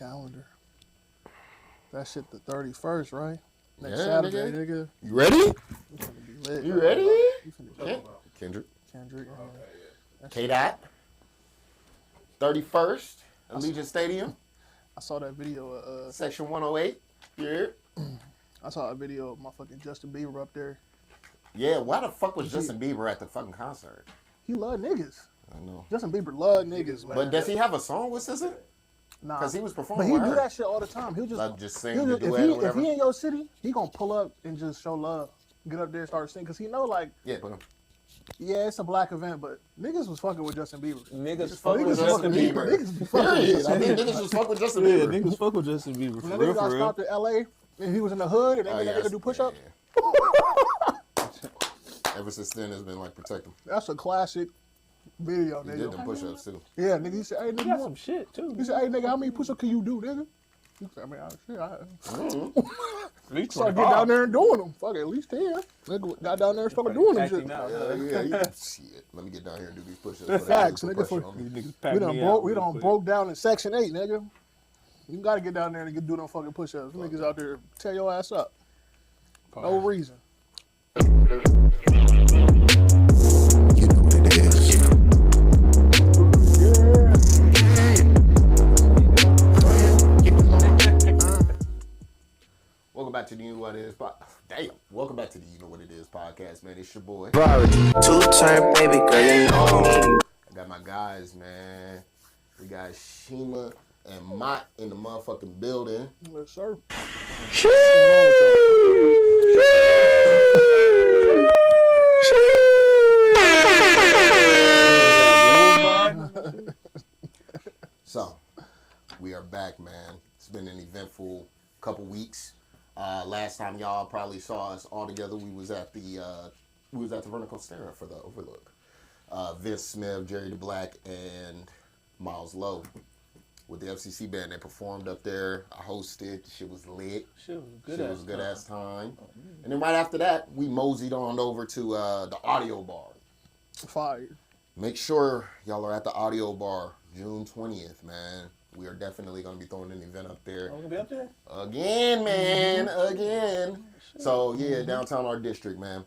calendar. That shit the 31st, right? Next Yeah, Saturday, nigga. You ready? We finna be lit. You ready? We finna be Kendrick. Kendrick. K-Dot. 31st, Allegiant Stadium. I saw that video. Section 108. Yeah. I saw a video of my fucking Justin Bieber up there. Yeah, why the fuck was Justin Bieber at the fucking concert? He love niggas. I know. Justin Bieber love niggas, man. But does he have a song with SZA? Nah. Because he was performing But he with do her. that shit all the time. He'll just, Like just sing he'll the just duet or if whatever? he in your city, he gonna pull up and just show love. Get up there and start singing. Because he know, like, Yeah, put him. yeah, it's a black event, but niggas was fucking with Justin Bieber. Niggas fuck with Niggas Justin Bieber. Niggas was fucking with Period. Justin I think Bieber. niggas just fuck with Justin Yeah, Bieber. niggas fuck with Justin Bieber. For When that real, nigga got for real. stopped in L.A. and he was in the hood and they made that nigga do push-ups. Ever since then, it's been like protect him. That's a classic video, He did them nigga. push-ups too. Yeah, nigga, he said, hey, He nigga, got some shit, too. he said, hey, nigga, how many push-ups can you do, nigga? He said, I mean, shit, At least started getting down there and doing them. Fuck it, at least 10. Nigga got down there and started doing them shit. Shit. Let me get down here and do these push-ups. Facts, nigga. We done broke. broke down in Section 8, nigga. You gotta get down there and do them fucking push-ups. Them niggas out there tear your ass up. No reason. You know what it is. Welcome back to the You Know What It Is Damn. Welcome back to the You Know What It Is podcast, man. It's your boy. Two-turn baby girl, you know me. I got my guys, man. We got Shima and Mott in the motherfucking building. Yes, sir. So, we are back, man. It's been an eventful couple weeks. Last time y'all probably saw us all together, we was at the Vertical Stare for the Overlook. Vince Smith, Jerry the Black, and Miles Lowe with the FCC band. They performed up there. I hosted. Shit was lit. Shit was good. Shit was a good ass time. And then right after that, we moseyed on over to the Audio Bar. Fire. Make sure y'all are at the Audio Bar June 20th, man. We are definitely going to be throwing an event up there. I'm gonna be up there? Again, man. Again. So, yeah, downtown our district, man.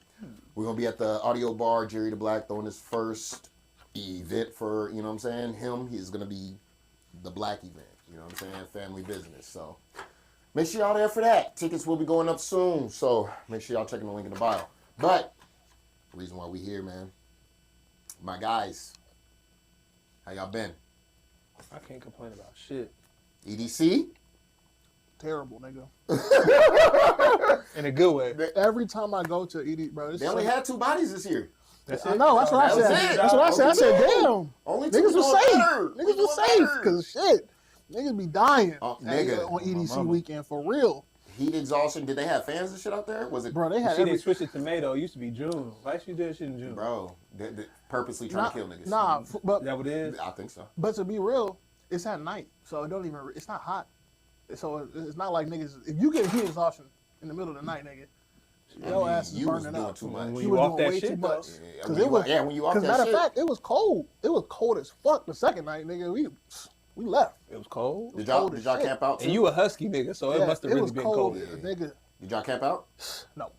We're going to be at the Audio Bar, Jerry the Black, throwing his first event for, you know what I'm saying, him. He's going to be the Black event, you know what I'm saying, family business. So, make sure y'all there for that. Tickets will be going up soon, so make sure y'all checking the link in the bio. But, the reason why we here, man, my guys, how y'all been? I can't complain about shit. EDC? Terrible, nigga. In a good way. Every time I go to ED, bro, They only had 2 bodies this year. I know, that's what I said. That's it. That's what I said. I said, damn. Only 2 Niggas was safe. better. Niggas was safe. Because shit, niggas be dying Nigga. on EDC weekend for real. Heat exhaustion. Did they have fans and shit out there? Was it? Bro, they had She every... didn't switch it to May, though. It used to be June. Why she did shit in June? Bro, they purposely trying to kill niggas. Nah, but Is that what it is? I think so. But to be real, it's at night, so it don't even. It's not hot, so it's not like niggas. If you get heat exhaustion in the middle of the night, nigga, your ass is you was burning doing up. too much. When You you was off doing that way shit, too though. much. When you off Because that matter shit. of fact, it was cold. It was cold as fuck the second night, nigga. We left. It was cold. Did cold y'all as shit. camp out too? And you a husky nigga, so it must have really was been cold. nigga. Did y'all camp out? No,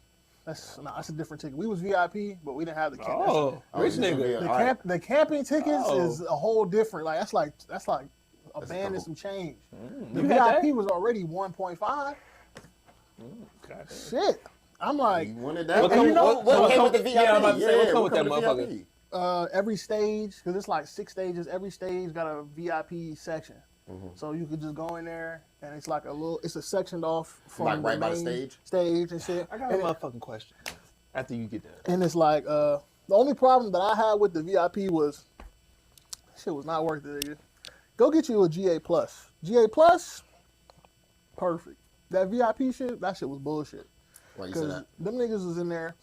that's a different ticket. We was VIP, but we didn't have the camp. Oh, rich you nigga. said The camping tickets Oh. is a whole different. Like that's like a band and couple. some change. The You had VIP that? was already 1.5. Goddamn. Shit, I'm like. You wanted that? What And you know come- what what came come- with the VIP? yeah, I'm about to say, what come with what that the motherfucker? VIP? Every stage, because it's like 6 stages. Every stage got a VIP section, so you could just go in there, and it's like it's a sectioned off from Like the right by the main stage? and shit. I got a motherfucking question after you get done. And it's like the only problem that I had with the VIP was shit was not worth it, nigga. Go get you a GA plus. GA plus, perfect. That VIP shit, that shit was bullshit. Why you say Because that? them niggas was in there.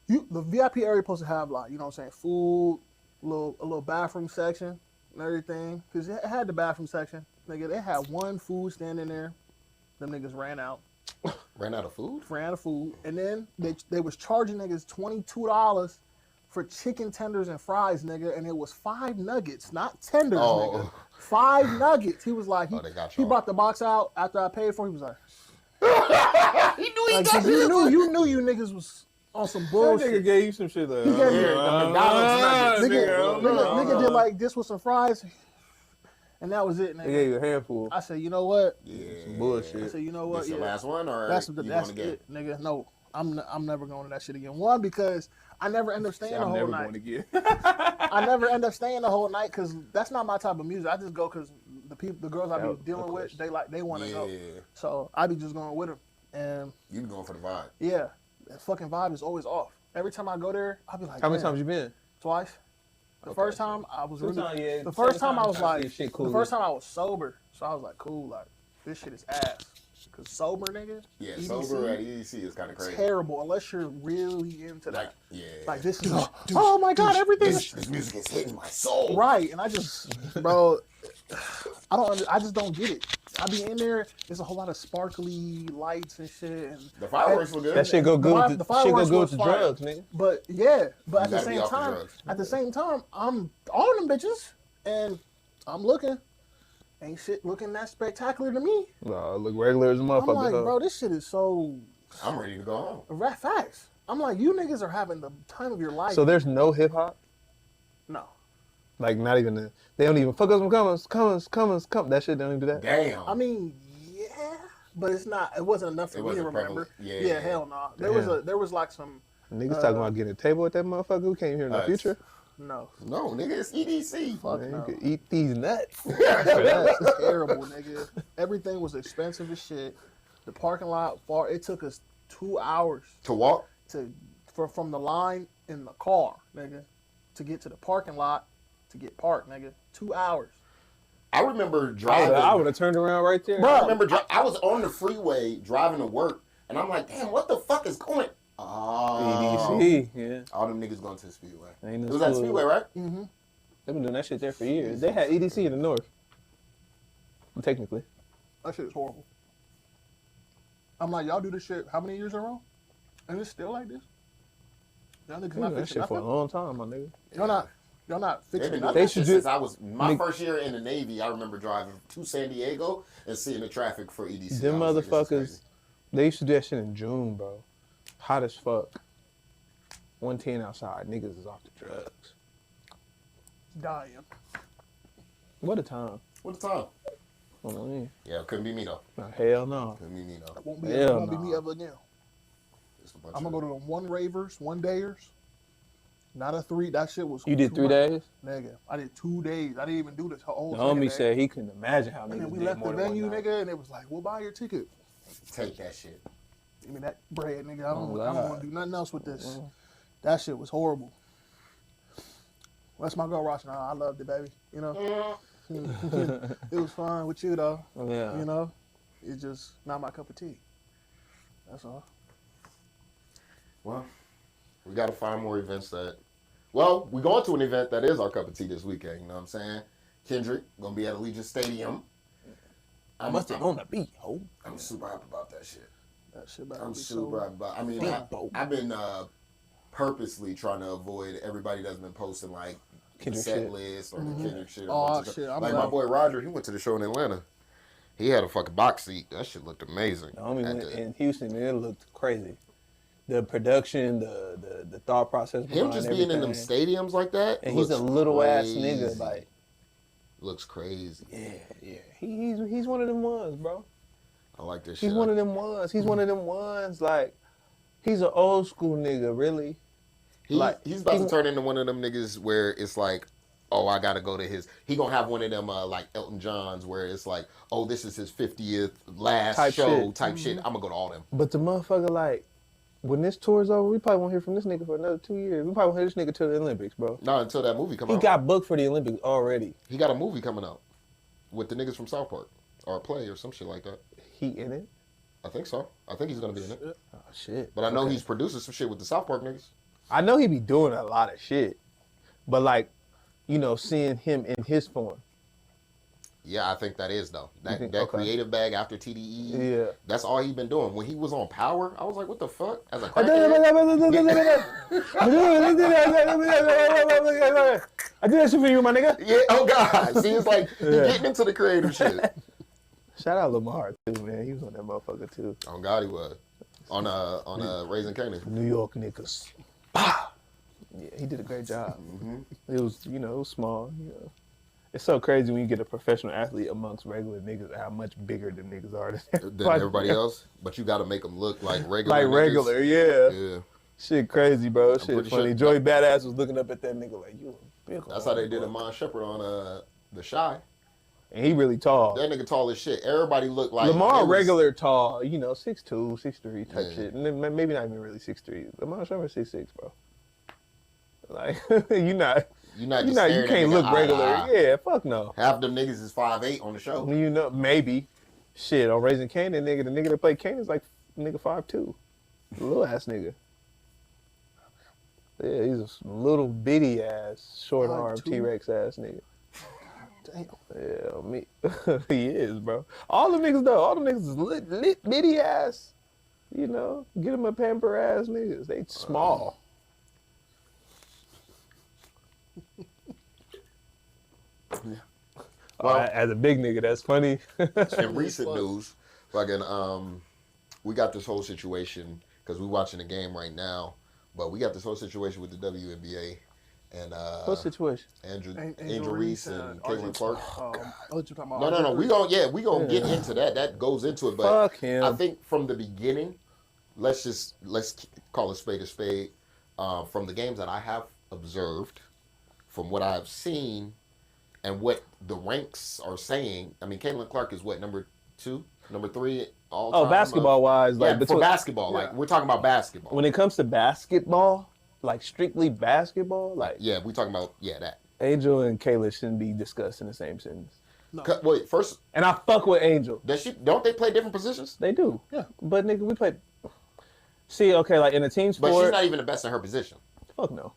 The VIP area supposed to have like, you know what I'm saying, food, a little bathroom section and everything. Because it had the bathroom section. Nigga, they had one food stand in there. Them niggas ran out. Ran out of food? Ran out of food. And then they was charging niggas $22 for chicken tenders and fries, nigga, and it was 5 nuggets, not tenders, Oh. nigga. 5 nuggets. He was like, Oh, they got he y'all. brought the box out after I paid for it. He was like, He knew he like, got you knew you niggas was on some That bullshit. nigga gave you some shit like, He gave me the McDonald's nuggets. Nigga did like this with some fries, and that was it, They nigga. gave you a handful. I said, you know what? Some I bullshit. said, you know what? This your last one, or That's you that's going again? it, nigga. No, I'm never going to that shit again. One, because I never end up staying the I'm whole never night. going again. I never end up staying the whole night because that's not my type of music. I just go because the girls I be dealing with, they want to go. Yeah. So I be just going with them. And You be going for the vibe. yeah, that fucking vibe is always off. Every time I go there, I'll be like, How many "Man." times you been? Twice. The first time I was really. Sometimes, yeah, The first time I was sometimes like, shit cool. the first time I was sober, so I was like, cool, like this shit is ass. Cause sober nigga, Yeah, EDC, sober at EDC is kind of crazy. terrible unless you're really into Like, that. yeah. Like this is, oh my god, everything This, is this music is hitting my soul. right, and I just, bro, I just don't get it. I be in there. There's a whole lot of sparkly lights and shit. And The fireworks were good. That shit go good with the the, shit go fireworks good was with the fire. drugs, nigga. But yeah, but at You the gotta be same off the time, drugs. I'm on them bitches, and I'm looking. Ain't shit looking that spectacular to me. No, look regular as a I'm motherfucker. like, though. bro, this shit is so I'm ready to go home. rat facts. I'm like, you niggas are having the time of your life. So there's no hip hop? no. Like, not even the, they don't even fuck us with commas. That shit don't even do that. Damn. I mean, yeah, but it's not. It wasn't enough for It me to wasn't remember. prevalent. Yeah, Yeah. hell no. There was like some Niggas talking about getting a table at that motherfucker who came here in the Us. future. no. no, nigga, it's EDC. Fuck Man, no. you could eat these nuts. That's terrible, nigga. Everything was expensive as shit. The parking lot far. It took us 2 hours To walk? from the line in the car, nigga, to get to the parking lot to get parked, nigga. 2 hours. I remember driving. I would have turned around right there. I remember I was on the freeway driving to work, and I'm like, damn, what the fuck is going? Oh, EDC, yeah. all them niggas going to the Speedway. Ain't no It was at school. Speedway, right? Mm-hmm. They've been doing that shit there for years. They had EDC in the north. Technically. That shit is horrible. I'm like, y'all do this shit how many years in a row? And it's still like this? Y'all niggas They not done that fixing shit for a nothing? long time, my nigga. Y'all not They've fixing been doing nothing? They that should shit do- since my Nick- first year in the Navy. I remember driving to San Diego and seeing the traffic for EDC. Them I was like, this is motherfuckers, crazy. they used to do that shit in June, bro. Hot as fuck. 110 outside. Niggas is off the drugs. Dying. What a time. What the time? Hold on, yeah. Yeah, it couldn't be me though. Nah, hell no. Couldn't be me though. That won't be, Hell won't be nah. me ever again. Just a bunch I'm of- gonna go to them 1 ravers, 1 dayers. Not a 3. That shit was You did too 3 much. days? Nigga, I did 2 days. I didn't even do this whole The second homie day. said he couldn't imagine how And niggas then we did left more the than venue, one night. nigga, and it was like, we'll buy your ticket. Take that shit. Give me that bread, nigga. I don't Oh, want God. to do nothing else with this. That shit was horrible. That's my girl, Rosh. I loved it, baby. You know? It was fun with you, though. Yeah. You know? It's just not my cup of tea. That's all. Well, we got to find more events that. Well, we're going to an event that is our cup of tea this weekend. You know what I'm saying? Kendrick gonna be at Allegiant Stadium. I'm on the beat, ho. I'm super happy about that shit. That shit about I'm to be super so... happy about. I mean, Big boat. I've been purposely trying to avoid everybody that's been posting like Kendrick the set shit. list or the Kendrick shit. or Oh, a bunch of shit, stuff. I'm Like glad. my boy Roger, he went to the show in Atlanta. He had a fucking box seat. That shit looked amazing. The homie At went the- in Houston, man, it looked crazy. The production, the thought process Him behind just being in them everything. stadiums like that. And he's a looks little ass crazy. nigga, like, Looks crazy. yeah. He's one of them ones, bro. I like this shit. He's one of them ones. He's one of them ones, like, he's an old school nigga, really. He's about to turn into one of them niggas where it's like, oh, I gotta go to his. He gonna have one of them like Elton John's where it's like, oh, this is his 50th last Type show shit. type shit. I'm gonna go to all them. But the motherfucker, like, when this tour's over, we probably won't hear from this nigga for another 2 years. We probably won't hear this nigga till the Olympics, bro. Not until that movie come He out. got booked for the Olympics already. He got a movie coming out with the niggas from South Park or a play or some shit like that. He in it? I think so. I think he's gonna be in it. Oh, shit. But I know he's producing some shit with the South Park niggas. I know he be doing a lot of shit. But, like, you know, seeing him in his form. Yeah, I think that is though. That think- that okay. creative bag after TDE. Yeah. That's all he been doing. When he was on Power, I was like, what the fuck? As a I did that shit for you, my nigga. Yeah, oh God. See, it's like he getting into the creative shit. Shout out Lamar too, man. He was on that motherfucker too. On God, he was. On Raising Canaan. New York niggas. Yeah, he did a great job. It was, it was small. It's so crazy when you get a professional athlete amongst regular niggas, how much bigger the niggas are Than everybody else. But you got to make them look like regular. Like niggas. regular, yeah. Yeah. Shit crazy, bro. Shit pretty funny. sure- Joey Badass was looking up at that nigga like, you a big That's how they did Amon Shepard on The Shy. And he really tall. That nigga tall as shit. Everybody looked like Lamar they was- regular tall, 6'2", 6'3" type Yeah. shit. And then maybe not even really 6'3". Lamar Shepard 6'6", bro. Like you not You're not you just not staring you at can't nigga look eye to regular. eye. Yeah, fuck no. Half them niggas is 5'8" on the show. Maybe. Shit, on Raising Canaan, the nigga that played Canaan is like nigga 5'2". Little ass nigga. Yeah, he's a little bitty ass, short arm 5'2"? T-Rex ass nigga. Damn. Yeah, me. He is, bro. All the niggas though, all the niggas is lit bitty ass. Get them a pamper ass niggas. They small. Well- As a big nigga, that's funny. In recent news, fucking we got this whole situation because we're watching the game right now, but we got this whole situation with the WNBA and What situation? Angel Reese and Caitlin Clark. I thought you were talking about No. RJ3. We gonna get into that. That goes into it, but Fuck him. I think from the beginning, let's call a spade a spade. From the games that I have observed, from what I've seen, and what the ranks are saying. I mean, Caitlin Clark is what, number 2, number 3 all time. Basketball wise, Yeah, like for basketball, like we're talking about basketball. when it comes to basketball, like strictly basketball, like Yeah, we talking about that. Angel and Kayla shouldn't be discussed in the same sentence. Wait, first, And I fuck with Angel. don't they play different positions? They do. Yeah. But nigga, we play. See, okay, like in a team sport. But she's not even the best in her position. Fuck no.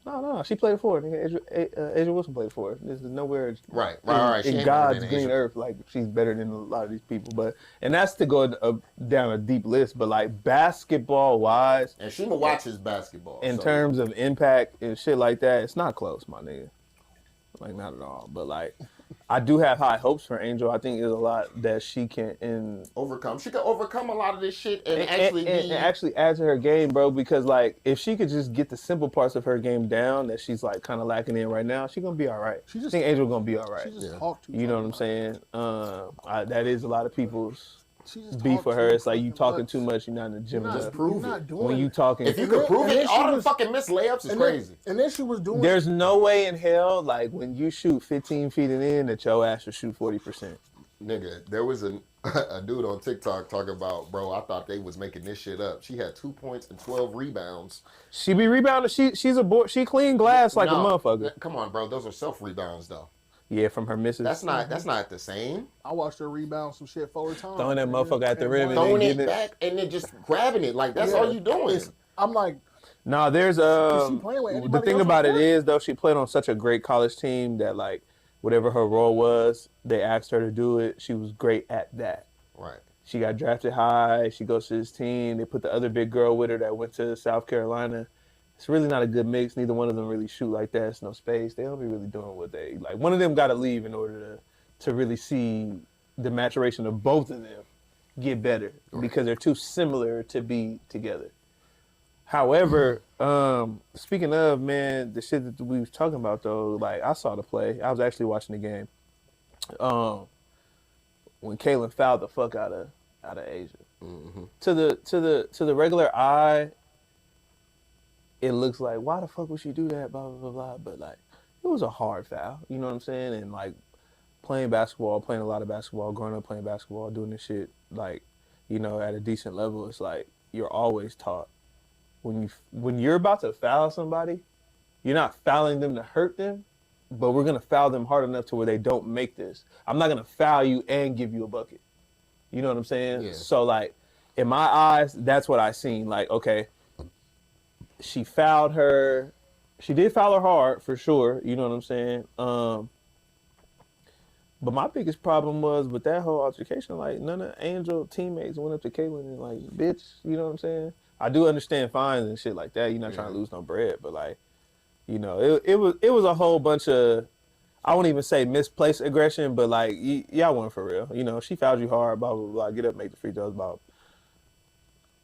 No. She played for it. Nigga, Asia Wilson played for it. This is nowhere. Right. She In ain't God's better than green Asia. earth, like she's better than a lot of these people. And that's to go down a deep list. But like basketball wise, And Shima watches basketball. in so- terms of impact and shit like that, it's not close, my nigga. Like not at all. But like, I do have high hopes for Angel. I think there's a lot that she can overcome. She can overcome a lot of this shit and actually and actually add to her game, bro. Because like, if she could just get the simple parts of her game down that she's like kind of lacking in right now, she's gonna be all right. I think Angel gonna be all right. She just talked too You know what I'm fucking saying? That is a lot of people's much. She just beef talked for her. too It's like you fucking talking much. too much. You're not in the gym You're not- enough. prove you're not it. doing When you it. talking, if you And could then- prove and it, then she all the was- fucking missed layups is And then- crazy. And then she was doing. there's no way in hell, like when you shoot 15 feet and in, that your ass should shoot 40%. Nigga, there was a dude on TikTok talking about, bro, I thought they was making this shit up. She had 2 points and 12 rebounds. She be rebounding. She's a boy. She clean glass like a No, motherfucker. Come on, bro. Those are self rebounds though. Yeah, from her misses. That's not the same. I watched her rebound some shit 4 times. Throwing that motherfucker at the And rim one- and then Throwing it getting it. back and then just grabbing it. Like that's Yeah. all you doing. It's- I'm like, No, there's she playing with the anybody thing else on about the it court? is though, she played on such a great college team that like whatever her role was, they asked her to do it. She was great at that. Right. She got drafted high. She goes to this team. They put the other big girl with her that went to South Carolina. It's really not a good mix. Neither one of them really shoot like that. It's no space. They don't be really doing what they like. One of them got to leave in order to really see the maturation of both of them get better because they're too similar to be together. However, speaking of, man, the shit that we was talking about though, like I saw the play. I was actually watching the game. When Kaylin fouled the fuck out of Asia. Mm-hmm. To the regular eye, it looks like why the fuck would she do that? Blah blah blah blah. But like, it was a hard foul. You know what I'm saying? And like playing basketball, playing a lot of basketball, growing up playing basketball, doing this shit like, at a decent level, it's like you're always taught when you're about to foul somebody, you're not fouling them to hurt them, but we're gonna foul them hard enough to where they don't make this. I'm not gonna foul you and give you a bucket. You know what I'm saying? Yeah. So like, in my eyes, that's what I seen. Like, okay, she fouled her. She did foul her hard for sure. You know what I'm saying? But my biggest problem was with that whole altercation, like none of Angel teammates went up to Caitlyn and like, bitch, you know what I'm saying? I do understand fines and shit like that. You're not trying to lose no bread, but like, you know, it was a whole bunch of, I won't even say misplaced aggression, but like, y'all weren't for real. You know, she fouled you hard, blah, blah, blah, get up, make the free throws, blah.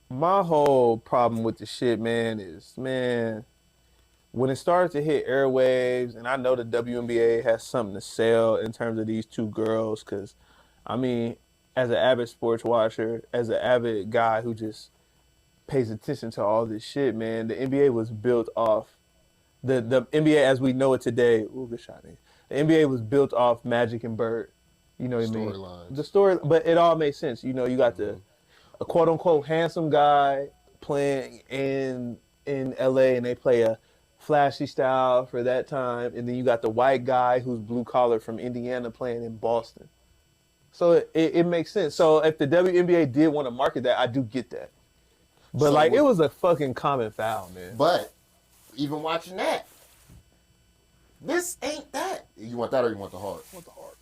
My whole problem with the shit, man, is, man, when it started to hit airwaves, and I know the WNBA has something to sell in terms of these two girls, because, I mean, as an avid sports watcher, as an avid guy who just pays attention to all this shit, man, the NBA was built off, the NBA as we know it today, ooh, good shot, man. The NBA was built off Magic and Bird, you know what I mean? Storylines. The story, but it all makes sense. You know, you got a quote-unquote handsome guy playing in LA, and they play a flashy style for that time, and then you got the white guy who's blue-collar from Indiana playing in Boston. So it makes sense. So if the WNBA did want to market that, I do get that. But, So it was a fucking common foul, man. But even watching that, this ain't that. You want that or you want the hard? I want the hard.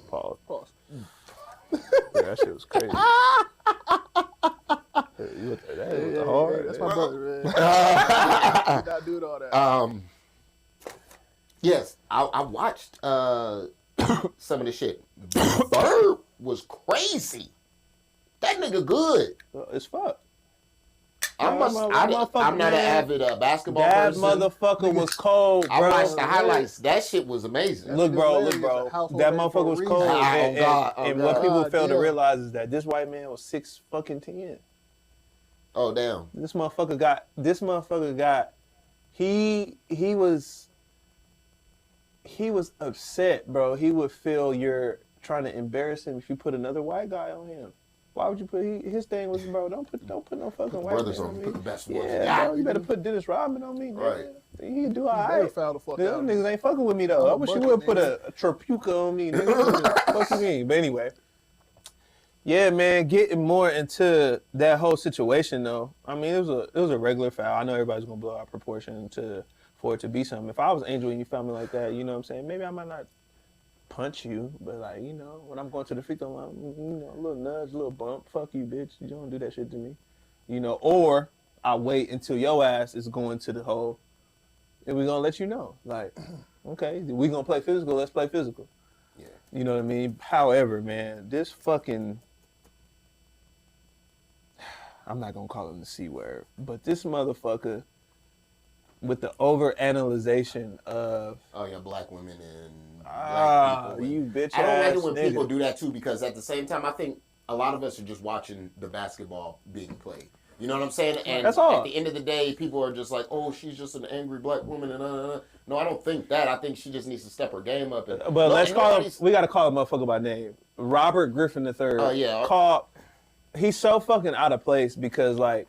Pause. Pause. Yeah, that shit was crazy. You want that was hard. That's my brother, man. Did not do all that. Yes, I watched some of the shit. Bird was crazy. That nigga good. It's fuck. I'm not an avid basketball That person. motherfucker was cold, bro. I watched the highlights. That shit was amazing. Look, bro. That That motherfucker was cold. And what people fail to yeah. realize is that this white man was 6'10". Oh damn. This motherfucker got. He was upset, bro. He would feel you're trying to embarrass him if you put another white guy on him. Why would you put his thing was, bro? Don't put no fucking white Brothers man on on put me. the best ones. Yeah, bro, you better put Dennis Rodman on me, Right. nigga. He do all They right. foul the fuck Them out. niggas ain't fucking with me though. I wish you would put a Trapuca on me, nigga. Fuck you mean? But anyway, yeah, man, getting more into that whole situation though. I mean, it was a regular foul. I know everybody's gonna blow out proportion for it to be something. If I was Angel and you found me like that, you know what I'm saying? Maybe I might not punch you, but like, you know, when I'm going to the free throw line, you know, a little nudge, a little bump, fuck you, bitch. You don't do that shit to me. You know, or I wait until your ass is going to the hole and we're gonna let you know. Like, okay, we gonna play physical, let's play physical. Yeah. You know what I mean? However, man, this fucking, I'm not gonna call him the C word, but this motherfucker with the over-analyzation of Black women and black people. You bitch I don't ass like it when nigga. people do that too, because at the same time, I think a lot of us are just watching the basketball being played. You know what I'm saying? And That's all. At the end of the day, people are just like, "Oh, she's just an angry black woman." And no, I don't think that. I think she just needs to step her game up. And, But let's call him. We gotta call a motherfucker by name. Robert Griffin III. Oh, yeah. He's so fucking out of place because like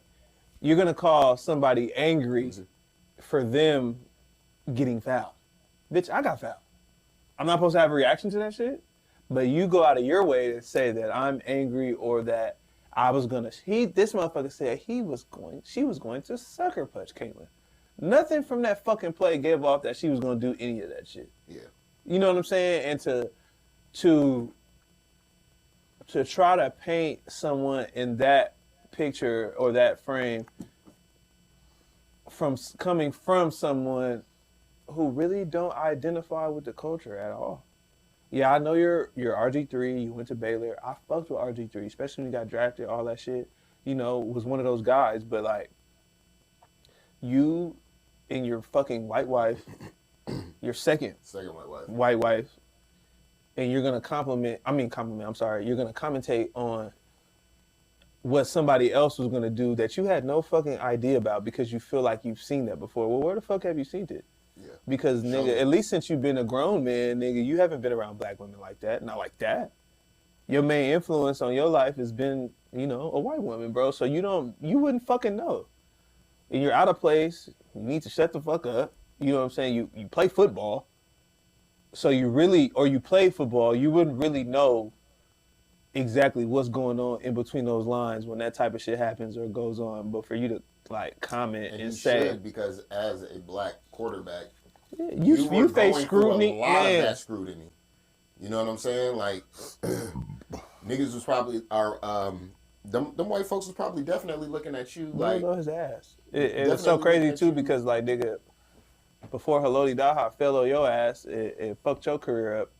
you're gonna call somebody angry for them getting fouled. Bitch, I got fouled. I'm not supposed to have a reaction to that shit. But you go out of your way to say that I'm angry or that I was gonna. This motherfucker said she was going to sucker punch Caitlyn. Nothing from that fucking play gave off that she was gonna do any of that shit. Yeah. You know what I'm saying? And to try to paint someone in that picture or that frame coming from someone who really don't identify with the culture at all. Yeah, I know you're RG3, you went to Baylor. I fucked with RG3, especially when you got drafted, all that shit. You know, was one of those guys, but like, you and your fucking white wife, your second white wife, and you're gonna you're gonna commentate on what somebody else was gonna do that you had no fucking idea about because you feel like you've seen that before. Well, where the fuck have you seen it? Yeah. Because, nigga, at least since you've been a grown man, nigga, you haven't been around black women like that. Not like that. Your main influence on your life has been, you know, a white woman, bro. So you wouldn't fucking know. And you're out of place. You need to shut the fuck up. You know what I'm saying? You play football. So you play football, you wouldn't really know exactly what's going on in between those lines when that type of shit happens or goes on. But for you to, like, comment and you say... should, because as a black quarterback, you face scrutiny, a lot of that scrutiny. You know what I'm saying? Like, niggas was probably them white folks was probably definitely looking at you Bro, like go his ass. It's so definitely crazy looking at too you. because like nigga, before Haloti Daha fell on your ass, it fucked your career up.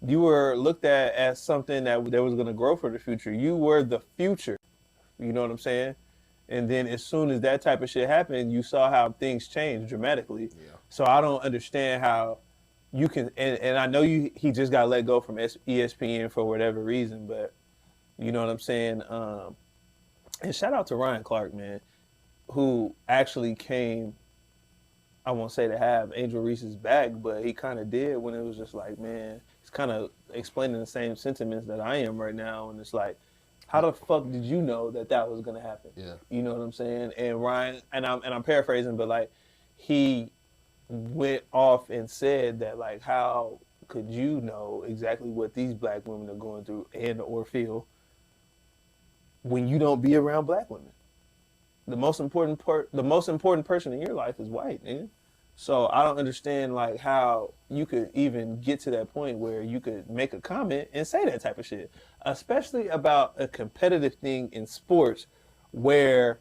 You were looked at as something that was gonna grow for the future. You were the future. You know what I'm saying? And then as soon as that type of shit happened, you saw how things changed dramatically. Yeah. So I don't understand how you can. And I know he just got let go from ESPN for whatever reason, but you know what I'm saying. And shout out to Ryan Clark, man, who actually came. I won't say to have Angel Reese's back, but he kind of did when it was just like, man, he's kind of explaining the same sentiments that I am right now, and it's like, how the fuck did you know that was gonna happen? Yeah. You know what I'm saying? And Ryan, and I'm paraphrasing, but like, he went off and said that like, how could you know exactly what these black women are going through and or feel when you don't be around black women? The most important person in your life is white, nigga. So I don't understand like how you could even get to that point where you could make a comment and say that type of shit, especially about a competitive thing in sports where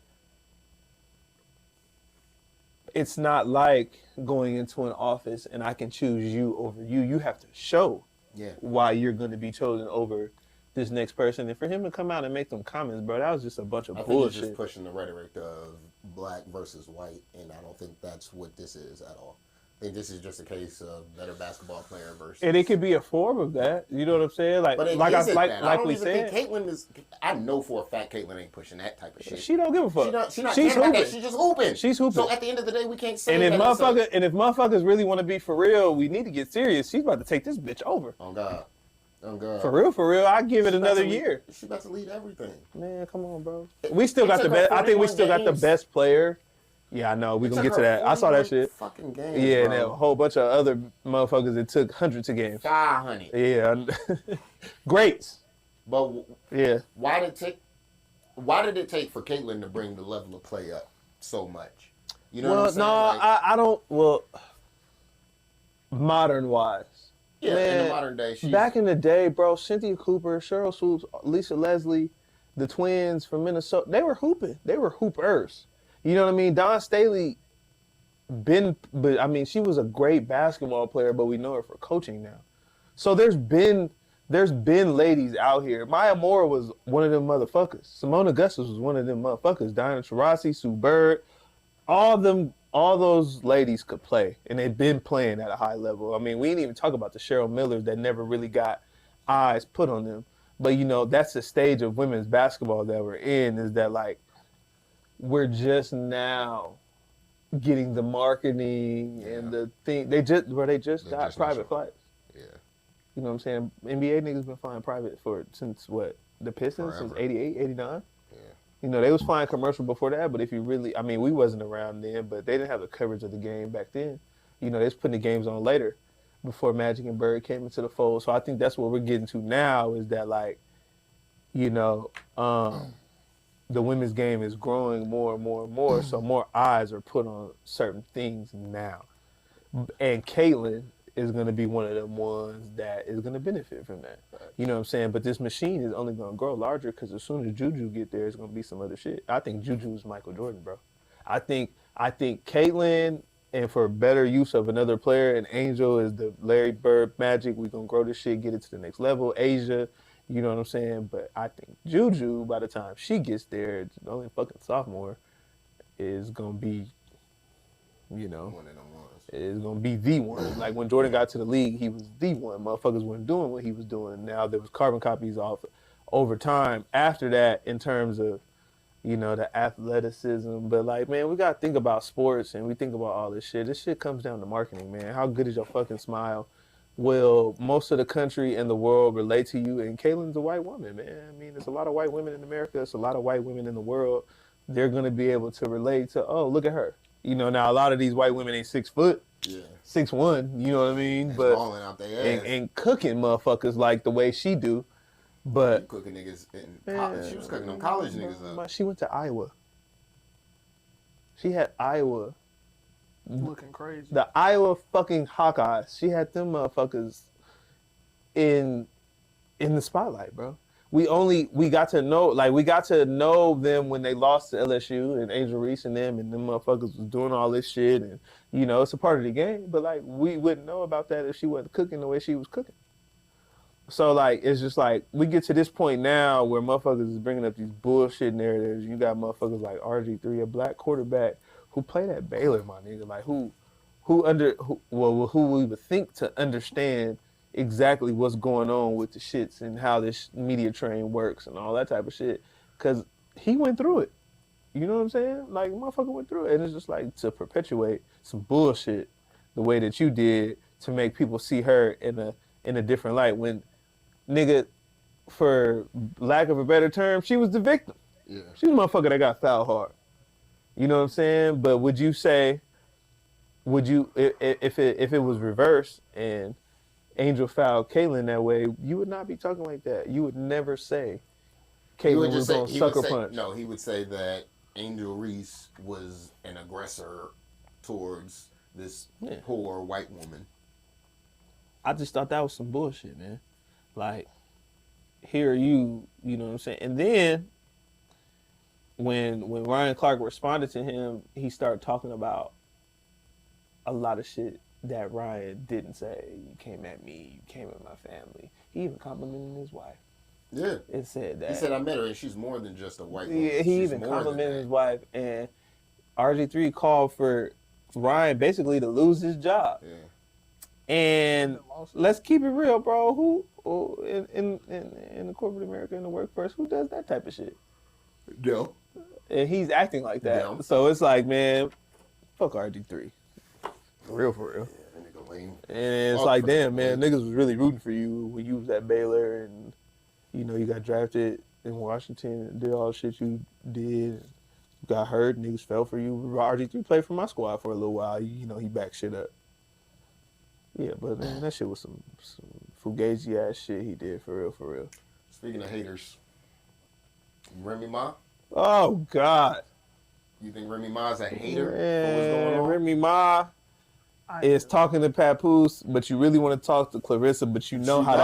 it's not like going into an office and I can choose you over you. You have to show why you're going to be chosen over this next person. And for him to come out and make them comments, bro, that was just a bunch of I think bullshit. he's just pushing the rhetoric of black versus white, and I don't think that's what this is at all. I think this is just a case of better basketball player versus. And it could be a form of that. You know what I'm saying? Like, But it like isn't I that. like I don't we even said, think Caitlyn is. I know for a fact Caitlyn ain't pushing that type of shit. she don't give a fuck. She's not She's caring about that. hooping. She's just hooping. She's hooping. So at the end of the day, we can't say And if that. motherfuckers really want to be for real, we need to get serious. She's about to take this bitch over. Oh God. Oh God. For real. I give it another year. She's about to lead everything. Man, come on, bro. We still got the best. I think we 41 still got the games. best player. Yeah, I know. We're going to get to that. I saw that shit. Fucking games, Yeah, bro. and a whole bunch of other motherfuckers that took hundreds of games. 500. Yeah. Greats. But Yeah. why did it take for Caitlyn to bring the level of play up so much? You know what I'm saying? I don't. Well, modern wise. Yeah, Man, in the modern day, back in the day, bro, Cynthia Cooper, Cheryl Swoops, Lisa Leslie, the twins from Minnesota, they were hooping. They were hoopers. You know what I mean? Dawn Staley but I mean, she was a great basketball player, but we know her for coaching now. So there's been ladies out here. Maya Moore was one of them motherfuckers. Simone Augustus was one of them motherfuckers. Diana Taurasi, Sue Bird, all those ladies could play, and they've been playing at a high level. I mean, we didn't even talk about the Cheryl Millers that never really got eyes put on them. But you know, that's the stage of women's basketball that we're in. Is that like we're just now getting the marketing and the thing. They just got private flights. Yeah. You know what I'm saying? NBA niggas been flying private since what? The Pistons Forever. since 88, 89? Yeah. You know, they was flying commercial before that, but if you really, I mean, we wasn't around then, but they didn't have the coverage of the game back then. You know, they was putting the games on later before Magic and Bird came into the fold. So I think that's what we're getting to now is that like, you know, the women's game is growing more and more and more, so more eyes are put on certain things now. And Caitlyn is going to be one of them ones that is going to benefit from that. You know what I'm saying? But this machine is only going to grow larger because as soon as Juju get there, it's going to be some other shit. I think Juju is Michael Jordan, bro. I think Caitlyn, and for better use of another player, and Angel is the Larry Bird Magic. We're going to grow this shit, get it to the next level. Asia, you know what I'm saying? But I think Juju, by the time she gets there, it's only fucking sophomore, is going to be, you know, One of them ones. is going to be the one. Like when Jordan got to the league, he was the one. Motherfuckers weren't doing what he was doing. Now there was carbon copies off over time after that in terms of, you know, the athleticism. But like, man, we got to think about sports and we think about all this shit. This shit comes down to marketing, man. How good is your fucking smile? Will most of the country and the world relate to you? And Caitlyn's a white woman, man. I mean, there's a lot of white women in America. There's a lot of white women in the world. They're going to be able to relate to, oh, look at her. You know, now a lot of these white women ain't 6 foot, 6'1", you know what I mean? And but balling out their ass. and cooking motherfuckers like the way she do. But Cooking niggas in college. She was cooking them college niggas up. she went to Iowa. She had Iowa. Looking crazy. The Iowa fucking Hawkeyes. She had them motherfuckers in the spotlight, bro. We got to know them when they lost to LSU and Angel Reese and them motherfuckers was doing all this shit, and it's a part of the game. But like we wouldn't know about that if she wasn't cooking the way she was cooking. So like it's just like we get to this point now where motherfuckers is bringing up these bullshit narratives. You got motherfuckers like RG3, a black quarterback who played at Baylor, my nigga, like who we would think to understand exactly what's going on with the shits and how this media train works and all that type of shit. Cause he went through it. You know what I'm saying? Like motherfucker went through it. And it's just like to perpetuate some bullshit the way that you did to make people see her in a different light when nigga, for lack of a better term, she was the victim. Yeah. She's a motherfucker that got fouled hard. You know what I'm saying? But would you, if it was reversed and Angel fouled Kaylin that way, you would not be talking like that. You would never say Kaylin was on sucker punch. No, he would say that Angel Reese was an aggressor towards this poor white woman. I just thought that was some bullshit, man. Like, here are you know what I'm saying? And then when Ryan Clark responded to him, he started talking about a lot of shit that Ryan didn't say. You came at me, you came at my family. He even complimented his wife. Yeah. It said that. He said, I met her and she's more than just a white woman. Yeah, he even complimented his wife. And RG3 called for Ryan basically to lose his job. Yeah. And let's keep it real, bro. Who in the corporate America, in the workforce, who does that type of shit? No. And he's acting like that. Yeah. So it's like, man, fuck RG3. For real. Yeah, that nigga lame. And it's like, damn, man, niggas was really rooting for you when you was at Baylor and, you got drafted in Washington and did all the shit you did. You got hurt, niggas fell for you. RG3 played for my squad for a little while. He backed shit up. Yeah, but man, that shit was some fugazi ass shit he did, for real. Speaking of haters, Remy Ma? Oh, God. You think Remy Ma's a hater for Man, what's going on? Remy Ma is talking to Papoose, but you really want to talk to Clarissa, but you know how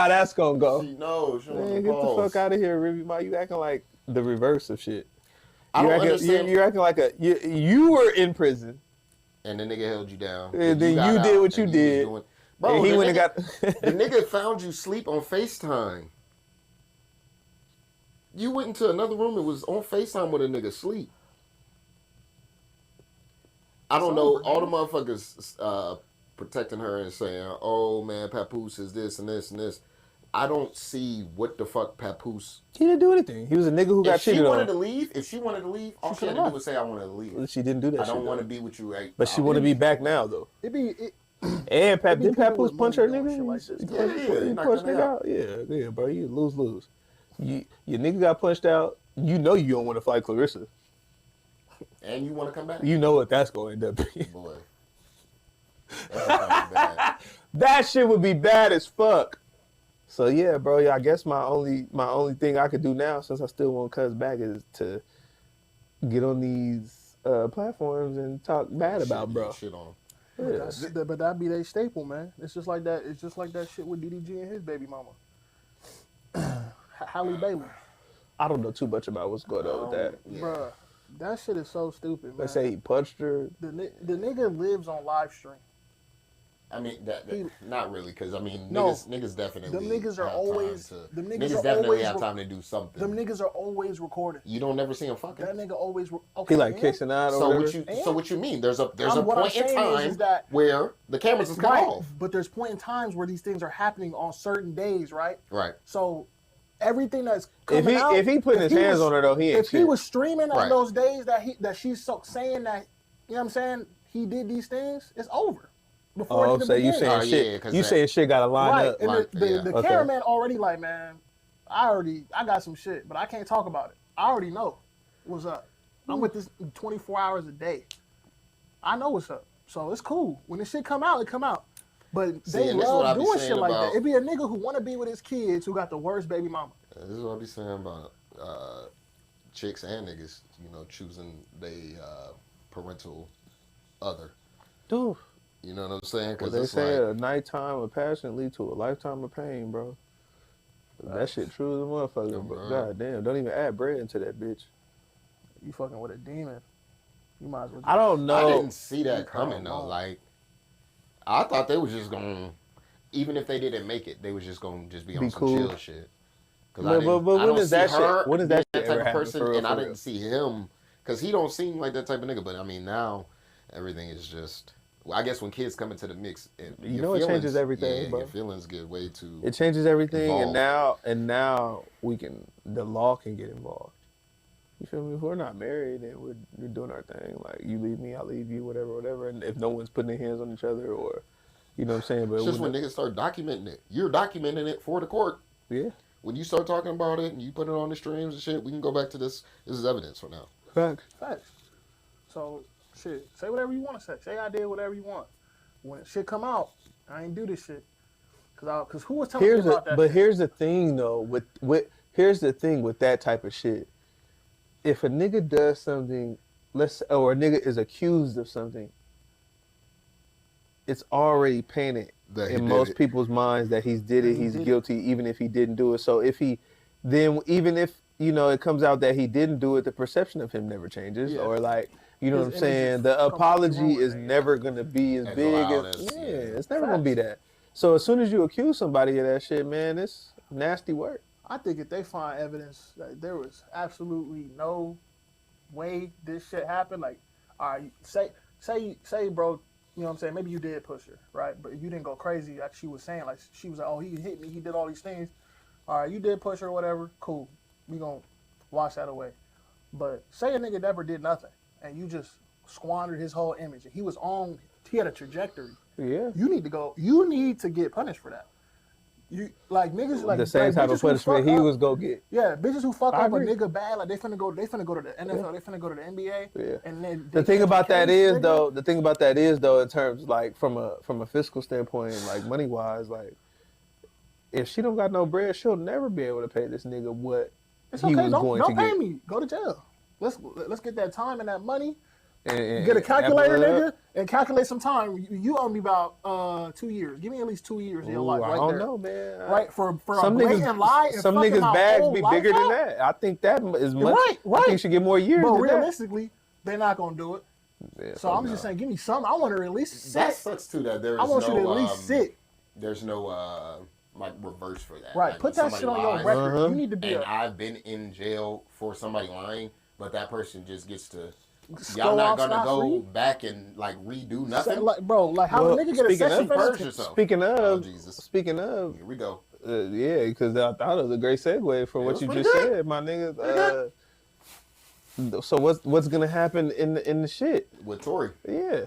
that's gonna go. She knows. Man, get the fuck out of here, Remy Ma. You acting like the reverse of shit. I don't understand. You're acting like you were in prison. And the nigga held you down. And then you did what you did. Bro, and he went and got... the nigga found you sleep on FaceTime. You went into another room and was on FaceTime with a nigga sleep. I don't know. All the motherfuckers protecting her and saying, oh, man, Papoose is this and this and this. I don't see what the fuck Papoose... He didn't do anything. He was a nigga who got cheated on. If she wanted to leave, all she had to do was say, I wanted to leave. She didn't do that. I don't want to be with you right But she want to be back now, though. And didn't Papoose punch her nigga? He punched nigga out. Yeah, bro. You lose. Your nigga got punched out. You know you don't want to fight Clarissa. And you want to come back? You know what that's going to end up being. Boy. That's bad. That shit would be bad as fuck. So yeah, bro. Yeah, I guess my only thing I could do now, since I still want Cuz back, is to get on these platforms and talk bad about bro. Shit on. Yeah. But that'd be their staple, man. It's just like that. It's just like that shit with DDG and his baby mama, Halle Bailey. I don't know too much about what's going on with that. Yeah. Bruh, that shit is so stupid, man. They say he punched her. The nigga lives on live stream. I mean, not really, because I mean, No, niggas definitely. Them niggas are always. Them niggas niggas are definitely always have time to do something. Them niggas are always recording. You don't never see him fucking. That nigga always. Okay, He like kissing out. So or what you mean? There's a what I'm point in saying time is that where the cameras is cut right, off. but there's point in times where these things are happening on certain days, right? Right. So everything that's coming if he putting his hands on her though, he ain't if shit. he was streaming on Right. those days that she's saying that, you know what I'm saying, he did these things, it's over. Before Oh, it so you begins. saying shit? You saying shit got to line right? up? And the Okay. cameraman already like, man, I got some shit, but I can't talk about it. I already know what's up. I'm with this 24 hours a day. I know what's up, so it's cool. When this shit come out, it come out. But they love doing shit like that. It be a nigga who want to be with his kids who got the worst baby mama. This is what I be saying about chicks and niggas, choosing they parental other. Dude, You know what I'm saying? Well, Because they it's say like, a nighttime of passion lead to a lifetime of pain, bro. That shit true as a motherfucker, but bro. goddamn, don't even add bread into that bitch. You fucking with a demon. You might as well. I don't know. I didn't see that leave her coming though. alone. Like, I thought they was just gonna, even if they didn't make it, they was just gonna just be on Be some cool. chill shit. Cause But I when don't does see that her shit? When does being that shit type ever of happen? person, For real, and for I real? didn't see him, cause he don't seem like that type of nigga. But I mean, now everything is just. Well, I guess when kids come into the mix, You know it changes everything, yeah, bro. Your feelings get way too. It changes everything, Involved. and now the law can get involved. You feel me? If we're not married and we're doing our thing, like you leave me, I leave you, whatever. And if no one's putting their hands on each other, or you know what I'm saying, but It's just when niggas start documenting it. You're documenting it for the court. yeah, When you start talking about it and you put it on the streams and shit, we can go back to this. This is evidence for now. facts. Facts. So, shit, say whatever you want to say. Say I did whatever you want. When shit come out, I ain't do this shit. Cause who was telling me about that? But shit? here's the thing though, here's the thing with that type of shit. If a nigga does something, or a nigga is accused of something, it's already painted That he in did most it. people's minds that he's did it, He he's did it. guilty, even if he didn't do it. So even if it comes out that he didn't do it, the perception of him never changes, Yeah. or like you know His what I'm image saying. is The completely apology ruined, is nigga. never gonna be as As big loud as as- yeah, yeah. it's never gonna be that. So as soon as you accuse somebody of that shit, man, it's nasty work. I think if they find evidence that there was absolutely no way this shit happened, like, all right, say, bro, you know what I'm saying? Maybe you did push her, right? But you didn't go crazy like she was saying. Like she was like, oh, he hit me, he did all these things. All right, you did push her, whatever. Cool, we gonna wash that away. But say a nigga never did nothing, and you just squandered his whole image. He had a trajectory. Yeah. You need to get punished for that. You like niggas like The same like type bitches of who punishment fuck he up- was gonna get. Yeah, bitches who fuck I up a agree. nigga bad, like they finna go to the NFL, they finna go to the NBA. Yeah. And then The they thing catch a about that case, is nigga. though, in terms like from a fiscal standpoint, like money wise, like if she don't got no bread, she'll never be able to pay this nigga what It's he okay. was going Don't to pay get. me. Go to jail. Let's get that time and that money. And Get a calculator, and- nigga, and calculate some time. You owe me about 2 years. Give me at least 2 years of your Ooh, life. I Right don't there. know, man. Right for Some a blatant lie. And some fucking niggas' my bags whole be life bigger than up. that. I think that is much. Right. I think she get more years But than realistically, they're not gonna do it. that. Yeah, So fuck I'm no. just saying, give me some. I want her at least That sit. sucks too. That there is I want you to at least sit. There's no like reverse for that. Right. Like, Put when that somebody shit on your lies, record. Uh-huh. You need to be And a I've been in jail for somebody lying, but that person just gets to. Just Y'all go not off gonna go scot-free? back and like redo nothing. Like, bro, like how Well, a nigga get a speaking section of Purge penalty? yourself. Speaking Oh, of, Jesus. speaking of, Here we go. yeah, because I thought it was a great segue from It what was you pretty just good. said, my nigga. So what's gonna happen in the shit? With Tory. Yeah,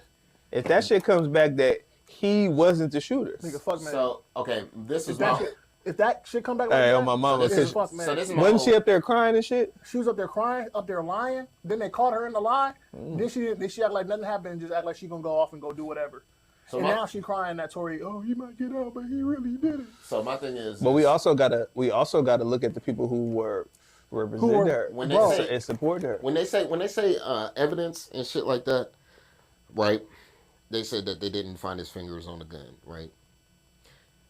if that shit comes back that he wasn't the shooter. Nigga, fuck man. So okay, this is if, that my. shit, if that shit come back like Hey, that, on my mama, it's cause- fuck man. So this is my Wasn't whole- she up there crying and shit? She was up there crying, up there lying. Then they caught her in the lie. Then she act like nothing happened and just act like she gonna go off and go do whatever. So And my, now she crying that Tory, oh, he might get out, but he really didn't. so my thing is. But we also gotta look at the people who were representing her when they and say- and support her. when they say evidence and shit like that, right? They said that they didn't find his fingers on the gun, right?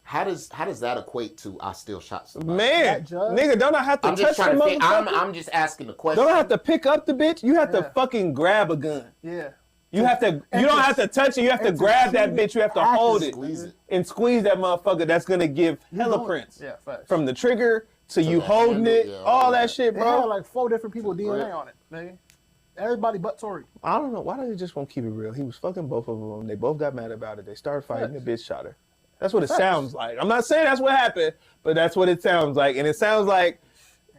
How does that equate to I still shot somebody? Man, That judge? nigga, don't I have to I'm touch just the trying to. motherfucker? I'm just asking the question. Don't I have to pick up the bitch? You have to Yeah. fucking grab a gun. Yeah. You have to. You don't have to touch it. You have to and to grab that shoot it bitch. You have to after hold it squeeze it. and squeeze that motherfucker. That's gonna give hella Don't- prints Yeah, facts. from the trigger to you the holding handle, it. yeah, all all that that. shit, They bro. had like 4 different people DNA grip. on it, nigga. Everybody but Tory. I don't know why they just won't keep it real. He was fucking both of them. They both got mad about it. They started fighting. Facts. The bitch shot her. That's what it Facts. sounds like. I'm not saying that's what happened, but that's what it sounds like. And it sounds like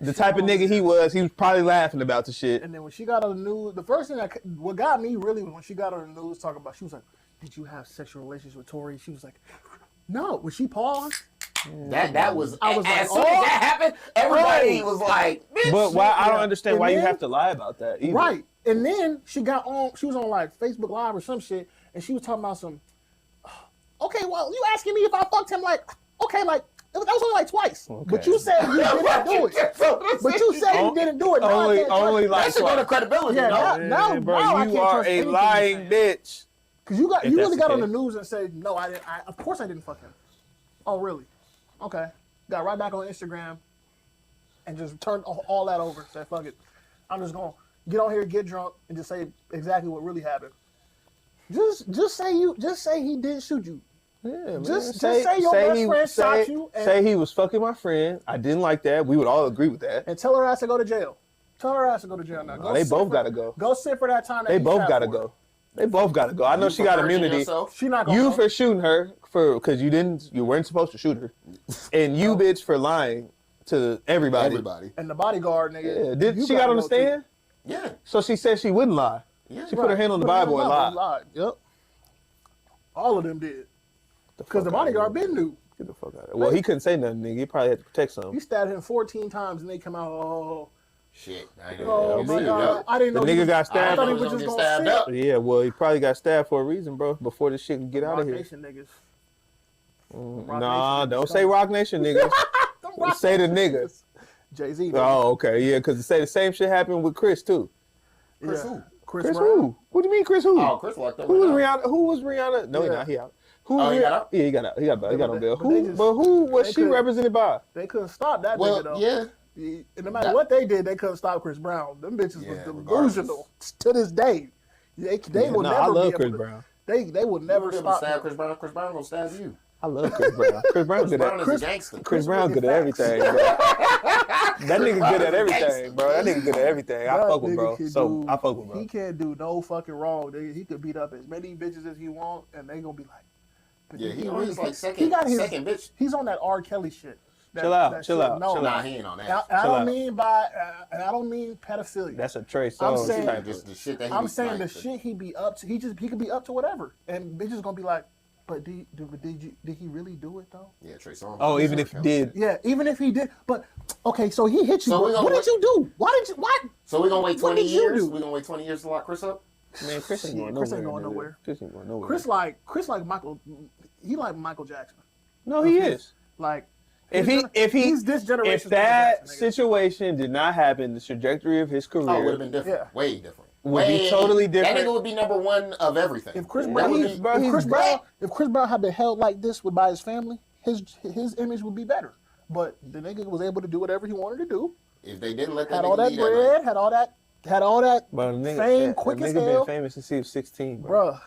the type of nigga he was probably laughing about the shit. And then when she got on the news, the first thing what got me really was when she got on the news talking about, she was like, did you have sexual relations with Tory? She was like, no. When she paused, That was. I was like, as soon as oh, that happened, everybody right. was like, bitch. But why? I don't Yeah. understand And why you then- have to lie about that. Either. right. And then she was on like Facebook Live or some shit, and she was talking about some, okay, well, you asking me if I fucked him, like, okay, like, that was only like twice. But Okay. you said you didn't do it. But you said you didn't do it. Now I Only, can't trust only you. like That should go to credibility. Yeah, no? now bro, I you can't are trust a anything lying you're saying. bitch. Because you If really that's the got on the case. news and said, no, I didn't. Of course I didn't fuck him. Oh, really? Okay. Got right back on Instagram and just turned all that over. Said, fuck it. I'm just going to get on here, get drunk, and just say exactly what really happened. Just say he didn't shoot you. Yeah, man. Just say your best friend shot you and- say he was fucking my friend. I didn't like that. We would all agree with that. And tell her ass to go to jail. Tell her ass to go to jail now. No, they both gotta go. Go sit for that time. That They he both sat gotta for. go. They both gotta go. I know You she got for hurting immunity. yourself? She not gonna You go. for shooting her because you weren't supposed to shoot her, and you bitch for lying to everybody. Everybody. And the bodyguard, nigga. Yeah, did you she got gotta on the go stand? Yeah. So she said she wouldn't lie. Yeah. She put her hand on the Bible and lied. Yep. All of them did. Fuck Because the outta bodyguard here. been knew. Get the fuck out of here. Well, he couldn't say nothing, nigga. He probably had to protect something. He stabbed him 14 times and they come out, oh, Shit. I ain't oh know. my God. I didn't The know nigga he was- got I stabbed. thought he was was gonna just get going to stabbed sit. Yeah, well, he probably got stabbed for a reason, bro. Before this shit can get out of Rock here. Nation niggas. Nah, Nation don't niggas say come- Rock Nation niggas. Them Rock Say the Nation niggas. Jay-Z. Oh, okay, yeah, because say the same shit happened with Chris too. Chris who? Chris Who? Brown. What do you mean, Chris who? Oh, Chris locked up. Who was right now. Rihanna? Who was Rihanna? No, Yeah. he not. He out. Who? Oh, he got out? Yeah, he got out. He got on but bail. they Who? just- But who was they she could- represented by? They couldn't stop that Well, nigga, though. yeah. And no matter That- what they did, they couldn't stop Chris Brown. Them bitches Yeah, was regardless. delusional to this day. They Yeah, will no, never I love be Chris able to, Brown. They will Never never be able to stop stab him. Chris Brown. Chris Brown gonna stab you. I love Chris Brown. Chris Brown Chris good Brown at is a gangster. Chris Brown good at Facts. everything, bro. That nigga good at everything, Gangster. bro. That nigga good at everything. I That fuck with nigga bro. can So do- I fuck with bro. He can't do no fucking wrong. He could beat up as many bitches as he want, and they gonna be like, but Yeah, he really- was like he second bitch. He's on that R. Kelly shit. That- Chill out, that chill shit. out, No, chill Nah, out. he ain't on And that. I Chill don't out. mean by, and I don't mean pedophilia. That's a Trey I'm Songz saying- type Just of. the shit that he I'm was saying like, the shit he be up to. He could be up to whatever, and bitches gonna be like, but did he really do it though? Yeah, Trey Songz. Oh, even if he did. Yeah, even if he did. But okay, so he hit you. So we but gonna what did wait- you do? Why did you? What? So we're gonna wait What 20 did you years? do? We're gonna wait 20 years to lock Chris up? Man, Chris ain't Shit, going nowhere. Chris ain't going nigga. nowhere. Chris ain't going nowhere. Chris like Michael. He like Michael Jackson. No, he is. Like If he's this if generation's that Michael Jackson, nigga. situation did not happen, the trajectory of his Oh, it would career have been different. Yeah. Way different. Would be Way- totally different. That nigga would be number one of everything. If Chris That Brown, would he's- be- bro, if he's Chris black. Brown, if Chris Brown had been held like this by his family, his image would be better. But the nigga was able to do whatever he wanted to do. If they didn't let that Had nigga all that lead that night. bread, had all that Bro, the nigga, fame that quick as nigga hell. been famous since he was 16, bro. Bruh.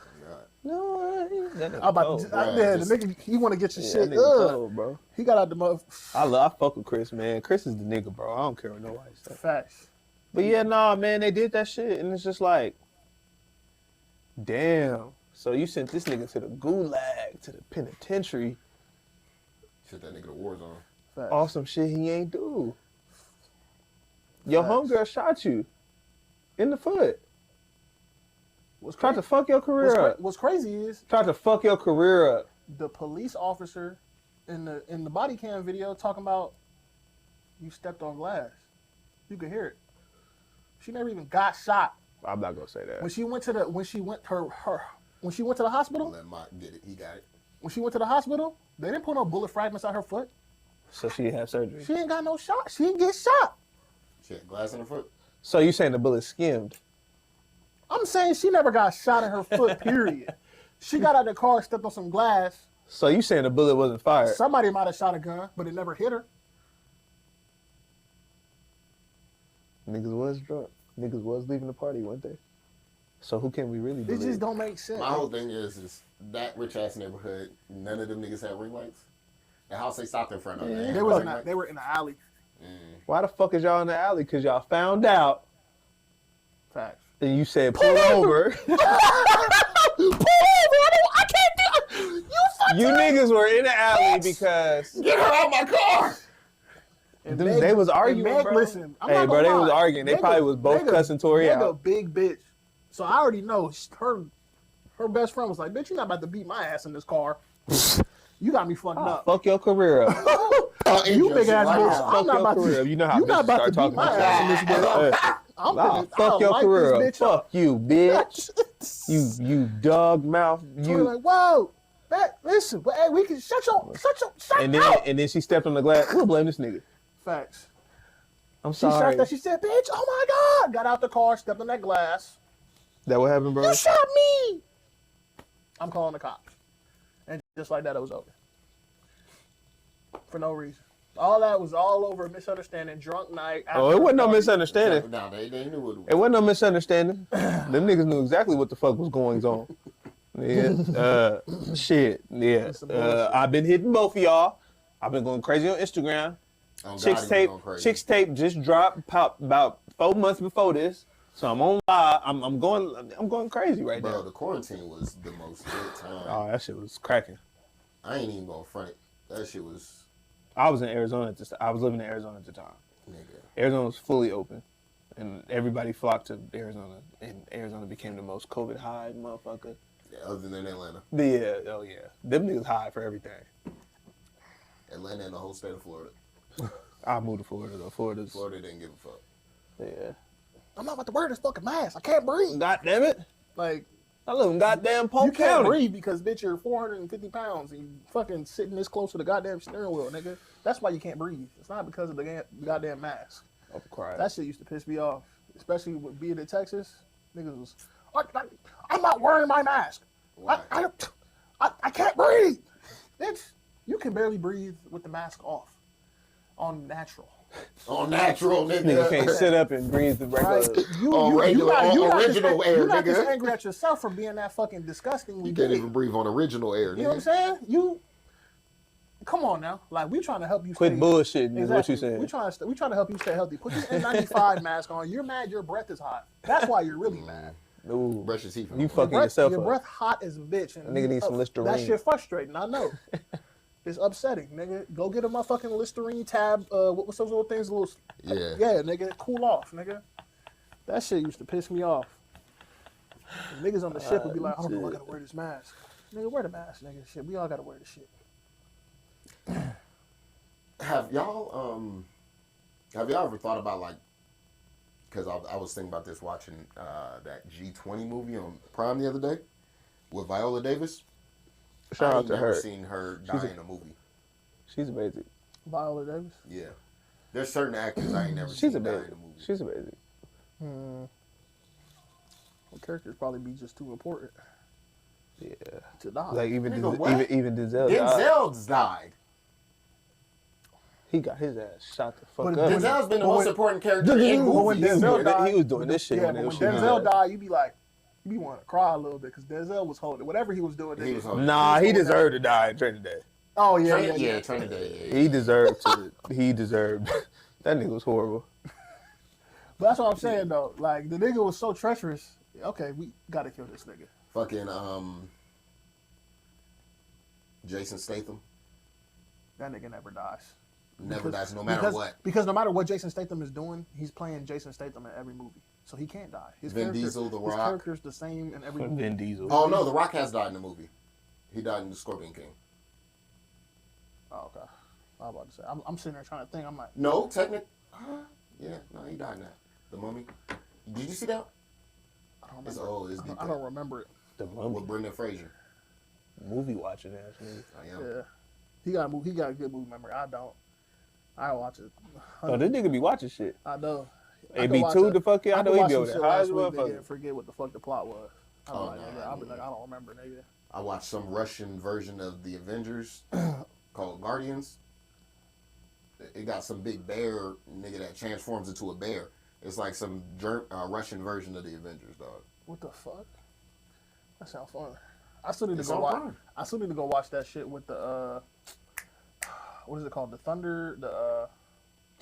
No, that nigga I'm about cold, to, bro. yeah, just- the nigga, he want to get your Yeah, shit. that nigga Ugh. cold, bro. He got out the mother. I fuck with Chris, man. Chris is the nigga, bro. I don't care what nobody says. Facts. But yeah, nah, man, they did that shit, and it's just like, damn. So you sent this nigga to the gulag, to the penitentiary, Shit, that nigga to war zone. Facts. off some shit he ain't do. Your Facts. homegirl shot you in the foot. What's Tried to fuck your career up. what's crazy is Tried to fuck your career up. the police officer in the body cam video talking about you stepped on glass. You could hear it. She never even got shot. I'm not gonna say that. When she went to the when she went to the hospital, Let Mike get it. He got it. when she went to the hospital, they didn't put no bullet fragments on her foot. So she didn't have surgery. She ain't got no shot. She didn't get shot. She had glass in her foot. So you saying the bullet skimmed? I'm saying she never got shot in her foot, period. She got out of the car, stepped on some glass. So you saying the bullet wasn't fired? Somebody might have shot a gun, but it never hit her. Niggas was drunk. Niggas was leaving the party, weren't they? So who can we really It believe? just don't make sense. My whole thing is that rich ass neighborhood. None of them niggas had ring lights. The house they stopped in front of. Yeah. had They ring was lights. they were in the alley. Why the fuck is y'all in the alley? Because y'all found out Facts. and you said pull over. Pull over! I can't do it. You niggas were in the alley because Get her out my car. And Them- Meg- they was and arguing, Meg, bro. Listen, I'm Hey, not bro, gonna they was lie. arguing. They probably was both cussing Tori Meg a out. big bitch. So I already know her best friend was like, bitch, you're not about to beat my ass in this car. You got me fucked up. fuck your career up. You big ass bitch. Fuck I'm not your about career to. up. You know how You not bitches about to start beat talking my about ass in this world. I'm Nah, gonna fuck your light career up. this bitch up. Fuck you, bitch. You dog mouth. So You. like, whoa, listen, but hey, we can shut And out. then she stepped on the glass. We'll blame this nigga. Facts. I'm She sorry. shot that. She said, bitch, oh my God. Got out the car, stepped on that glass. That what happened, bro? You shot me. I'm calling the cops. And just like that, it was over. For no reason. All that was all over a misunderstanding, drunk night. Oh, it wasn't no misunderstanding. No, they knew what it was. It wasn't no misunderstanding. Them niggas knew exactly what the fuck was going on. Yeah. Shit. Yeah. I've been hitting both of y'all. I've been going crazy on Instagram. Oh, God, Chicks tape just dropped about 4 months before this. So I'm on live. I'm going crazy right now. Bro, the quarantine was the most good time. Oh, that shit was cracking. I ain't even gonna front it. That shit was, I was in Arizona at this time. I was living in Arizona at the time. nigga. Arizona was fully open. And everybody flocked to Arizona. And Arizona became the most COVID high motherfucker. Yeah, other than Atlanta. Yeah, oh yeah. Them niggas high for everything. Atlanta and the whole state of Florida. I moved to Florida though. Florida didn't give a fuck. Yeah. I'm not about to wear this fucking mask. I can't breathe. God damn it. Like, I live in goddamn Polk you can't County. breathe because, bitch, you're 450 pounds and you fucking sitting this close to the goddamn steering wheel, nigga. That's why you can't breathe. It's not because of the goddamn mask. I'm crying. That shit used to piss me off, especially with being in Texas. Niggas was, I'm not wearing my mask. Why? I can't breathe. Bitch, you can barely breathe with the mask off. On natural. On natural, Nigga nigga. can't sit up and breathe the Right? On original air, You're not nigga. just angry at yourself for being that fucking disgusting. You can't even breathe on original air, nigga. You know what I'm saying? Come on now. Like, we trying to help you Quit stay. bullshitting is what Exactly. you saying. We trying to help you stay healthy. Put this N95 mask on. You're mad your breath is hot. That's why you're really mad. Ooh. Brush your teeth. You fucking yourself Your up. breath hot as a bitch. And That nigga needs some Listerine. That shit frustrating. I know. It's upsetting, nigga. Go get a motherfucking Listerine tab. What's those little things? Yeah. Yeah, nigga. Cool off, nigga. That shit used to piss me off. Niggas on the ship would be like, oh no, I gotta wear this mask. Nigga, wear the mask, nigga. Shit, we all gotta wear this shit. Have y'all ever thought about, like, because I was thinking about this watching that G20 movie on Prime the other day with Viola Davis. Shout I out ain't to never her. seen her die in a movie. She's amazing. Viola Davis. Yeah. There's certain actors I ain't never She's seen die in amazing. a movie. She's amazing. The characters probably be just too important Yeah. to die. Like even Nigga, what? even Denzel. Died. Denzel's died. He got his ass shot the fuck But up. Denzel's been the But most when- important character in But when movies. Denzel died, he was doing this shit Yeah, when but it when was shooting. Denzel died, you be wanting to cry a little bit because Denzel was holding whatever he was doing. He was holding- Nah, he holding deserved to die in Training Day. Oh yeah, Yeah, Trinidad. He deserved to. He deserved. That nigga was horrible. But that's what I'm saying though. Like the nigga was so treacherous. Okay, we gotta kill this nigga. Fucking Jason Statham That nigga never dies. never dies, no matter what. Because no matter what Jason Statham is doing, he's playing Jason Statham in every movie, so he can't die. Vin Diesel, The his Rock. character's the same in every movie. Vin Diesel. Oh no, The Rock has died in the movie. He died in The Scorpion King. Oh, okay. I was about to say. I'm sitting there trying to think. I'm like, No, yeah, no, he died in that. The Mummy. Did you see that? I don't It's remember. old. It's deep. I don't remember it. The With Mummy. Brendan Fraser. Movie watching ass nigga. I am. Yeah, he got a good movie memory. I don't. I watch it. Oh, this nigga be watching shit. I know. It be too the fuck yeah. I know he be over there. there. High as a Last week, motherfucker. nigga, forget what the fuck the plot was. I'm Oh, like, nah, nigga, I'll be like, I don't remember, nigga. I watched some Russian version of the Avengers called Guardians. It got some big bear nigga that transforms into a bear. It's like some Russian version of the Avengers, dog. What the fuck? That sounds fun. I still need to It's go on watch. Prime. I still need to go watch that shit with the what is it called? The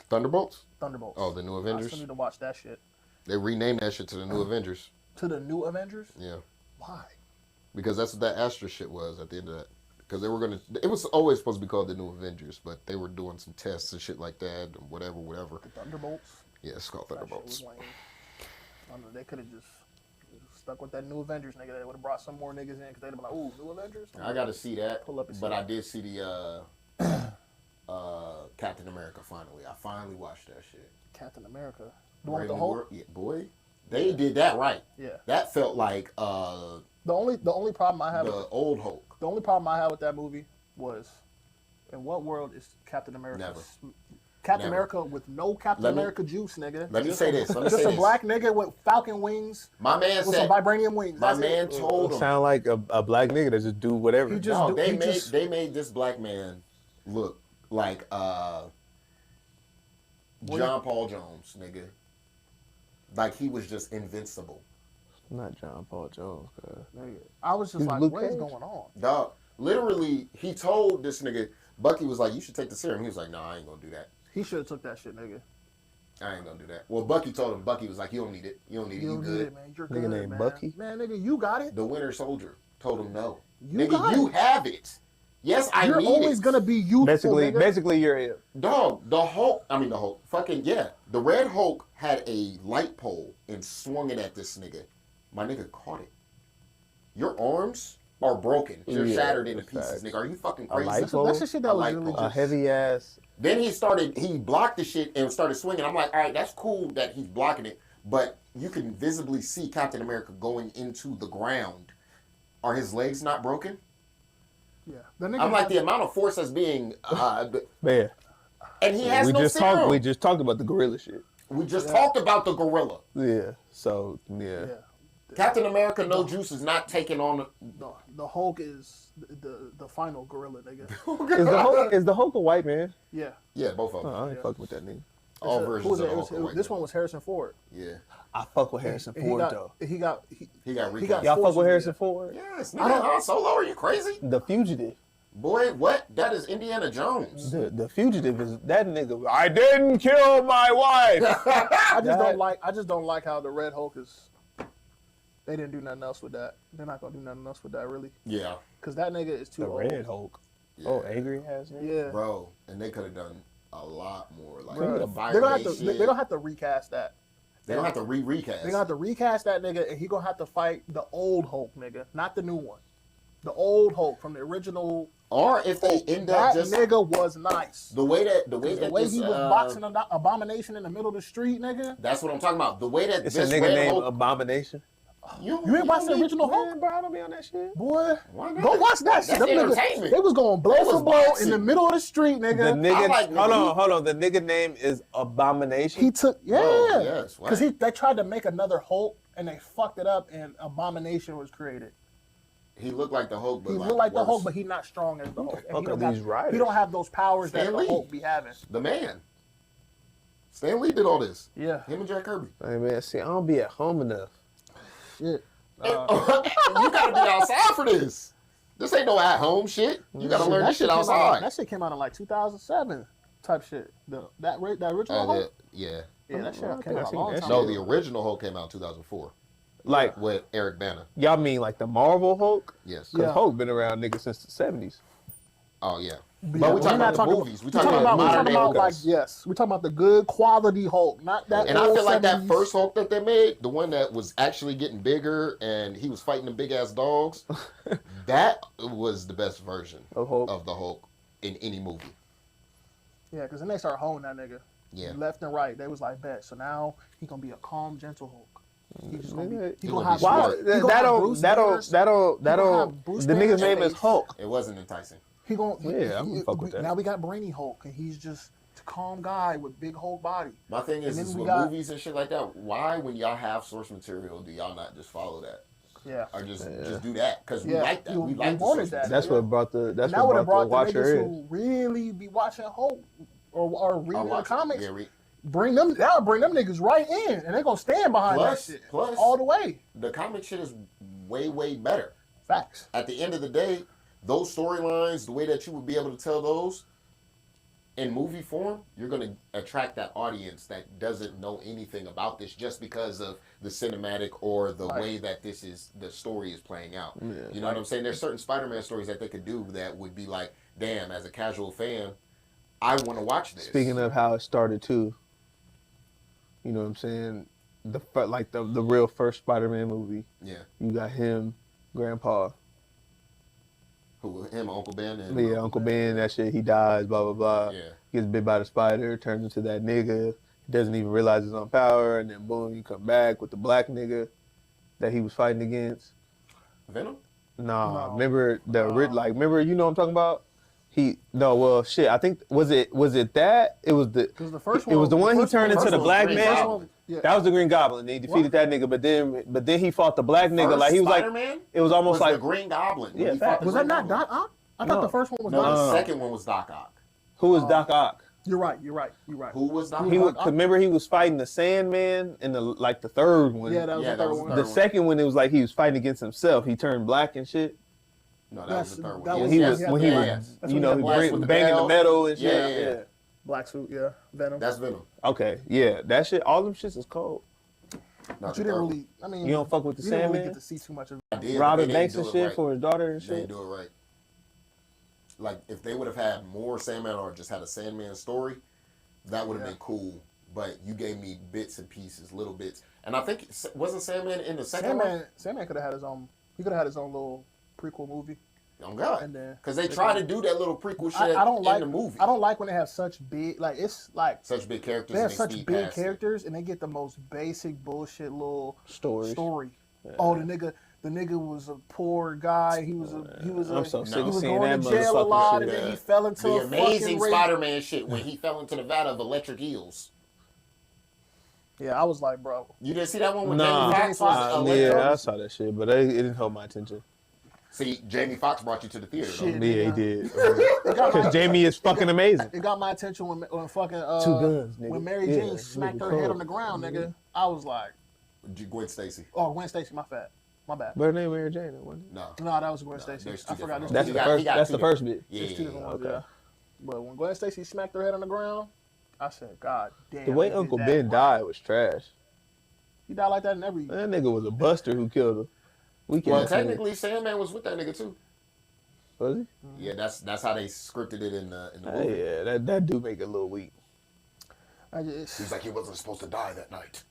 Thunderbolts? Thunderbolts. Oh, the new I Avengers? still need to watch that shit. They renamed that shit to the new Avengers. To the new Avengers? Yeah. Why? Because that's what that Astra shit was at the end of that. Because they were going to... It was always supposed to be called the new Avengers, but they were doing some tests and shit like that, and whatever. The Thunderbolts? Yeah, it's called That shit Thunderbolts. was lame. I don't know, they could have just stuck with that new Avengers nigga. They would have brought some more niggas in because they'd have been like, ooh, new Avengers? I got to see that, Pull up and see but it. I did see the Captain America finally. I finally watched that shit. Captain America. The one with Brave the New Hulk? World- Yeah, boy. They did that right. Yeah. That felt like The only problem I have the old Hulk. the only problem I had with that movie was in what world is Captain America? Never. Captain Never. America with no Captain Let me- America juice, nigga. Let me Just say a- this. Let me just say a this. black nigga with falcon wings My man with some said. vibranium wings. My That's man it. told him. Sound like a black nigga that just do whatever. He just No, do- they he made just- they made this black man look like John Paul Jones, nigga. Like he was just invincible. Not John Paul Jones. Cause Nigga, I was just He's like, Luke what is Cage? going on? Dog, literally, he told this nigga, Bucky was like, you should take the serum. He was like, no, I ain't gonna do that. He should have took that shit, nigga. I ain't gonna do that. Well, Bucky told him, Bucky was like, you don't need it. You don't need it. You You don't good. need it, man. You're Nigga good, named man. Bucky? Man, nigga, you got it. The Winter Soldier told him no. You Nigga, got you it. have it. Yes, I You're need always it. gonna be youthful, nigga. basically, you're it. Dog, the Hulk, fucking, yeah. The Red Hulk had a light pole and swung it at this nigga. My nigga caught it. Your arms are broken. You're Yeah, shattered into facts. pieces, nigga. Are you fucking A crazy? light That's, pole? that's the shit that A was light really pole. A just... heavy ass. Then he blocked the shit and started swinging. I'm like, all right, that's cool that he's blocking it, but you can visibly see Captain America going into the ground. Are his legs not broken? Yeah. The nigga I'm like, had- the amount of force that's being, Man, and he has we no just serum. talked. We just talked about the gorilla shit. We just talked about the gorilla. Yeah. So yeah. Yeah. Captain America, no juice, is not taking on. The Hulk is the final gorilla, nigga. Is the Hulk a white man? Yeah. Yeah, both of them. I ain't fucking with that nigga. All Who versions was of it? the Hulk are white This men. one was Harrison Ford. Yeah, I fuck with Harrison He Ford got, though. he got he got He recast. got- Y'all fuck Force with me, Harrison yeah. Ford? Yes, nigga, Han Solo, are you crazy? The Fugitive. Boy, what? That is Indiana Jones. The Fugitive is that nigga. I didn't kill my wife. I just That- don't like how the Red Hulk is. They didn't do nothing else with that. They're not gonna do nothing else with that, really, Yeah, because that nigga is too The old. Red Hulk. yeah. Oh, angry ass nigga. Yeah, Bro, and they could have done a lot more. Like Bruh. the fire they're gonna have base to. shit. They're gonna have to recast that. They don't have to recast. They're gonna have to recast that nigga, and he gonna have to fight the old Hulk, nigga, not the new one. The old Hulk from the original. Or if they end up That just nigga was nice. the way that The way this, he was boxing an Abomination in the middle of the street, nigga. That's what I'm talking about. The way that It's a this nigga Red named Hulk. Abomination. You ain't watched the original Hulk? Man, bro, I don't be on that shit. Boy, Why not? go watch that shit. That's Them niggas, entertainment. they was going blow They for was blow in boxing. the middle of the street, The nigga. nigga, like hold on. The nigga name is Abomination. He took, yeah, Bro, yes, why? because they tried to make another Hulk and they fucked it up, and Abomination was created. He looked like the Hulk, but He looked like the worse. Hulk, but he not strong as the Hulk. And fuck he are don't have- these writers? He don't have those powers that Stan the Lee. Hulk be having. The man. Stan Lee did all this. Yeah, Him and Jack Kirby. Hey man, see, I don't be at home enough. shit. You gotta be outside for this. This ain't no at-home shit. You gotta learn this shit came out- outside. that shit came out in like 2007 type shit. That original Hulk. Yeah. Yeah, that shit I came think I out a seen long that time No, ago. the original Hulk came out in 2004 Like, with Eric Bana. y'all mean like the Marvel Hulk? Yes. Because Yeah. Hulk been around nigga since the 70s. Oh yeah. Yeah, But we we're talking not about the movies. We talking talking about we're modern talking day about like Hulks. yes, we're talking about the good quality Hulk, not that. And I old feel like that 70s. first Hulk that they made, the one that was actually getting bigger and he was fighting the big ass dogs, that was the best version Of Hulk. of the Hulk in any movie. Yeah, because then they started holding that nigga Yeah. left and right. They was like, bet. So now he gonna be a calm, gentle Hulk. He just gonna be. He He gonna gonna have. be Why? smart. he gonna have Bruce Banner's- That'll. gonna have Bruce The nigga's Banner's name is face. Hulk. It wasn't enticing. He gonna. Yeah, I'm gonna fuck with that. Now we got Brainy Hulk, and he's just a calm guy with big Hulk body. My thing And then is we with got- movies and shit like that, why when y'all have source material do y'all not just follow that? Yeah. Or just do that? Because we Yeah, like that. we We like the wanted source that. material. That's what brought the. That's And that would what have brought brought the the watcher niggas in. who really be watching Hulk or reading the watch it. comics. Yeah, Bring them. That'll bring them niggas right in, and they gonna stand behind Plus- that shit plus- all the way. the comic shit is way, way better. Facts. At the end of the day, those storylines, the way that you would be able to tell those in movie form, you're going to attract that audience that doesn't know anything about this just because of the cinematic or the Right. way that the story is playing out. Yeah. You know what I'm saying? There's certain Spider-Man stories that they could do that would be like, damn, as a casual fan, I want to watch this. Speaking of how it started too, you know what I'm saying? The real first Spider-Man movie. Yeah. You got him, Grandpa. Who, him, Uncle Ben? And, Yeah, Uncle Ben, that shit, he dies, blah, blah, blah. Yeah. Gets bit by the spider, turns into that nigga. He doesn't even realize his own power, and then boom, you come back with the black nigga that he was fighting against. Venom? Nah, No. remember remember, you know what I'm talking about? I think was it that? It was the. Because the first It was the one he first turned one- into the first black one was man. Green Goblin. Yeah. That was the Green Goblin. He defeated that nigga, but then he fought the black nigga. Like he was Spider-Man it was almost was like the Green Goblin. Yeah, He fought the Was that Green not Goblin. Doc Ock? I No. thought the first one was No, Doc the Ock. second one was Doc Ock. who was Doc Ock? You're right. Who was Doc He Ock? was, 'cause remember he was fighting the Sandman in the third one. Yeah, that was Yeah, the that third was the one. third The one. second one, it was like he was fighting against himself. He turned black and shit. No, that was the third that one. was- He yeah, was yeah, when he yeah. was, That's you when know, he he had blast with the banging bell. the metal and shit. Yeah. Black suit, yeah. Venom. That's Venom. Okay, yeah, that shit. All them shits is cold. Not But the you didn't third really. I mean, You don't fuck with the you didn't really Sandman? get to see too much of. one. I did, but Robin they Banks didn't and do it shit right. for his daughter and They shit. didn't do it right. Like if they would have had more Sandman or just had a Sandman story, that would have been cool. But you gave me bits and pieces, little bits, and I think wasn't Sandman in the second one? Sandman could have had his own. He could have had his own little prequel movie. Oh God! And then- Because they try to do that little prequel shit I don't like in the movie. I don't like when they have such big. Like it's like Such big characters. they have and such speed big past it. characters and they get the most basic bullshit little Stories. story. Oh, the nigga was a poor guy. He was I'm so sick he of was seeing going that to jail a motherfucking lot, shit. and then Yeah. he fell into The a amazing fucking Spider-Man shit when he fell into the vat of electric eels. Yeah, I was like, bro. You didn't see that one with Nah, Jamie Foxx? yeah, I saw that shit, but it didn't hold my attention. See, Jamie Foxx brought you to the theater. Though. Shit. Yeah, he did. It got Because my, Jamie is fucking amazing. it got my attention when fucking Two guns, nigga. when Mary Yeah, Jane smacked nigga her head cold. on the ground, nigga. I was like, Gwen Stacy. oh, Gwen Stacy, my bad. But her name Mary Jane, wasn't it? No. No, that was Gwen Stacy. there's two I forgot. different There's That's He the got- first. he got That's two the first bit. Yeah, There's two different ones, okay. yeah. But when Gwen Stacy smacked her head on the ground, I said, God damn. The way he did Uncle that. Ben died was trash. He died like that in every. That nigga was a buster who killed her. We Well, can't say- technically, Sandman was with that nigga too. Was he? Yeah, that's how they scripted it in the movie. Yeah, that do make it a little weak. I just. He's like, he wasn't supposed to die that night.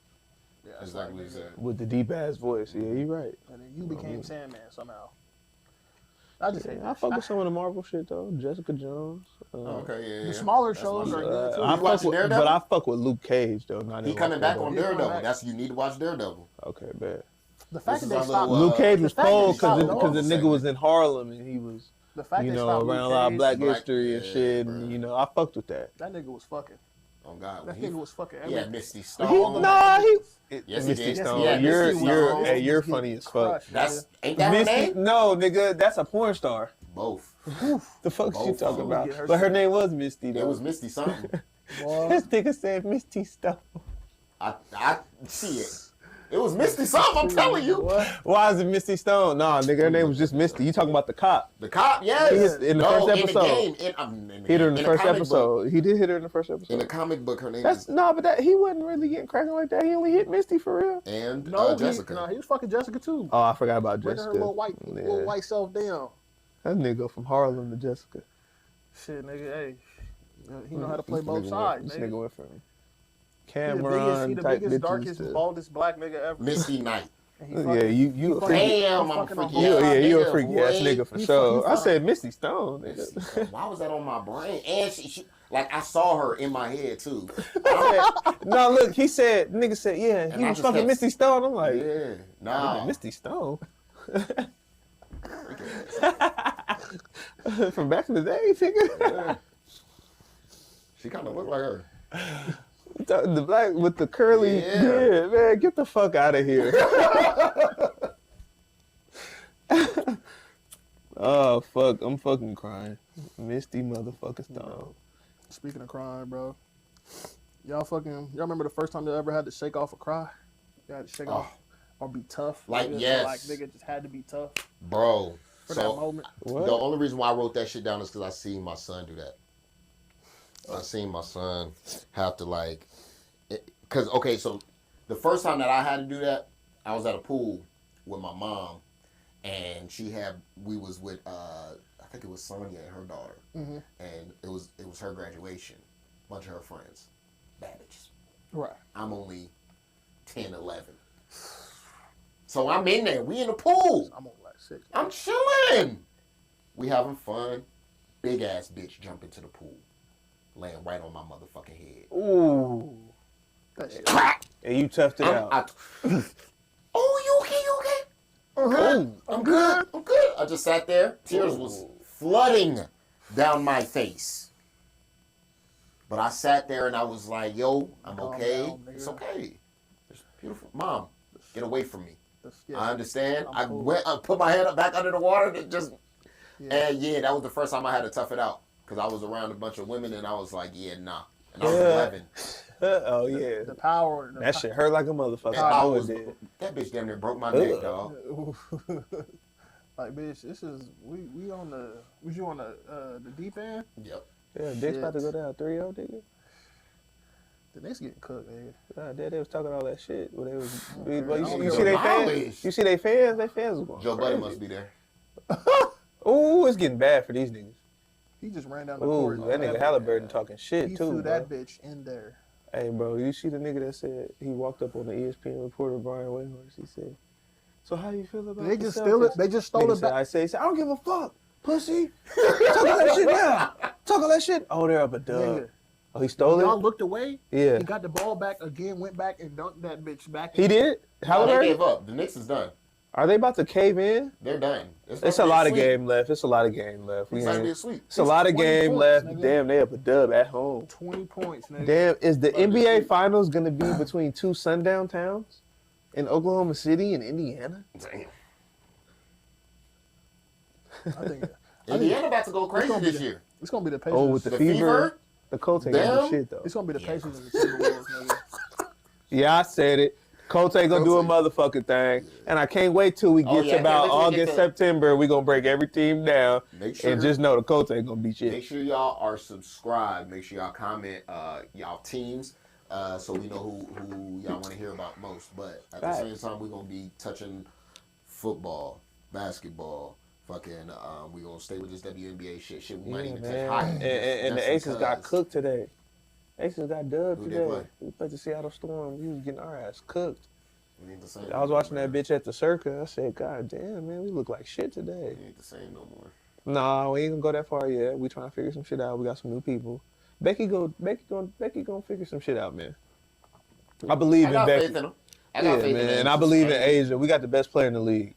Yeah, That's exactly what he said. With the deep ass voice. Yeah, you're right. And then you became Sandman somehow. I just hate I that. fuck with some of the Marvel shit though. Jessica Jones. Okay, yeah. The smaller That's shows my are shit. good too. I You watching fuck with, Daredevil? but I fuck with Luke Cage though. Not He even coming back on Yeah, coming Daredevil. back. That's you need to watch Daredevil. Okay, bad. The fact This that is they our stopped. little, Luke Cage was the fact that cold they stopped because the Nova nigga was in Harlem and he was, The fact you they know, stopped around a Luke lot of Cage, black Black- history and yeah, shit. bro. And, you know, I fucked with that. that nigga was fucking. Oh God, That nigga was fucking. Yeah, everything. Misty He, Stone. nah, he. Yes, he Misty did. Stone. Yeah, you're Misty you're Stone. hey, you're Getting funny as fuck. crushed, That's nigga. ain't that her Misty, name? no, nigga, that's a porn star. Both. The fuck you Both talking of them. about? Get her But her shit. name was Misty though. It was Misty something. Boy, This nigga said Misty Stone. I see it. It was Misty something. I'm telling you. What? Why is it Misty Stone? Nah, nigga, her name was just Misty. You talking about the cop? The cop, yes. He hit in the no, first episode. In the game. Hit her in the first comic book. episode. He did hit her in the first episode. In the comic book, her name That's is no, but that he wasn't really getting cracking like that. He only hit Misty for real. and No, Jessica. he was fucking Jessica too. Oh, I forgot about Breaking Jessica. her little white self down. That nigga from Harlem to Jessica. Shit, nigga, hey, he know how to play This both nigga sides. This nigga. nigga went from He Cameron the type biggest, bitches darkest, to baldest black nigga ever. Misty Knight. And he yeah, fucking- you a fucking- freaky. Damn, I'm a fucking freaky on You, both ass yeah, you a nigga, freaky ass boy. nigga for He sure. fuck- I said Misty Stone. Misty Nigga. Stone. Why was that on my brain? And she like I saw her in my head too. No, look, he said, nigga said, yeah, And he I was just fucking kept- Misty Stone. I'm like, Yeah, nah. Misty Stone. From back in the day, nigga. Yeah. She kind of looked like her. The black with the curly Yeah. beard, man, get the fuck out of here. Oh fuck, I'm fucking crying. Misty motherfucking Stone. Speaking of crying, bro, y'all remember the first time you ever had to shake off a cry? You had to shake off or be tough. Like, nigga, yes. like nigga just had to be tough Bro. for that moment. What? The only reason why I wrote that shit down is because I seen my son do that. I seen my son have to like, so the first time that I had to do that, I was at a pool with my mom, and we was with, I think it was Sonia and her daughter, and it was her graduation, a bunch of her friends, bad bitches. Right. I'm only 10, 11. So I'm in there, we in the pool. I'm on like 6. I'm chilling. We having fun. Big ass bitch jump into the pool, laying right on my motherfucking head. Ooh. That shit. Crack. And you toughed it out. Oh, you okay? You okay? I'm good. I'm good. I just sat there. Tears was flooding down my face. But I sat there and I was like, yo, I'm Calm okay. down, nigga. It's okay. It's beautiful. Mom, get away from me. Yeah, I understand. I'm cool. I put my head up back under the water and just, Yeah. and yeah, that was the first time I had to tough it out. Because I was around a bunch of women and I was like, yeah, nah. And I was 11. Oh yeah. The power. That shit hurt like a motherfucker. And I I was, did. that bitch damn near broke my neck, dog. Like, bitch, this is we on the was you on the deep end? Yep. Yeah, Dick's about to go down 3-0, nigga. The Knicks getting cooked, nigga. God, they was talking all that shit. When they was, Okay, well, I don't you know see they mileage. fans? You see they fans? They fans was going Joe crazy. Budden must be there. Ooh, it's getting bad for these niggas. He just ran down the Ooh, court. that nigga Halliburton talking shit He too, threw bro. that bitch in there. Hey, bro, you see the nigga that said he walked up on the ESPN reporter Brian Wayhorse? He said, "So how you feel about They the just Celtics?" steal it. They just stole Nigga it said, back. he said, "I don't give a fuck, pussy. Talk all that shit now. Talk all that shit." Oh, they're up a dub. Nigga, Oh, he stole y'all it. looked away. Yeah, He got the ball back again, went back and dunked that bitch back. he did. No, they Halliburton. gave up. The Knicks is done. Are they about to cave in? They're done. It's a lot of game left. It's a lot of game left. It's gonna be a sweep. It's a lot of 20 game points, left. nigga. Damn, they up a dub at home. 20 points, nigga. Damn, is the About to NBA see. Finals going to be between two sundown towns in Oklahoma City and Indiana? Damn. I think Indiana about to go crazy gonna be this year. it's gonna be the Pacers. Oh, with the The fever, fever? the Colts ain't gonna Them? do shit though. It's gonna be the Yeah. Pacers and the Timberwolves, nigga. Yeah, I said it. Colts ain't gonna do a Colts motherfucking thing, and I can't wait till we get Oh, to yeah, about can't wait till we August, get to- September. We gonna break every team down, Make sure. and just know the Colts ain't gonna be Make shit. sure y'all are subscribed. Make sure y'all comment y'all teams so we know who y'all want to hear about most. But at the same time, we're gonna be touching football, basketball, fucking. We gonna stay with this WNBA shit. Shit, we might Yeah, even man. touch hockey. And That's the Aces got because- cooked today. Aces got dubbed Who they today. play? We played the Seattle Storm. We was getting our ass cooked. We ain't the same. I was watching that bitch at the Circa. I said, God damn, man, we look like shit today. We ain't the same no more. Nah, we ain't gonna go that far yet. We trying to figure some shit out. We got some new people. Becky gonna figure some shit out, man. I believe I in got Becky. faith in them. I got faith in man, them. and I believe in Asia. We got the best player in the league.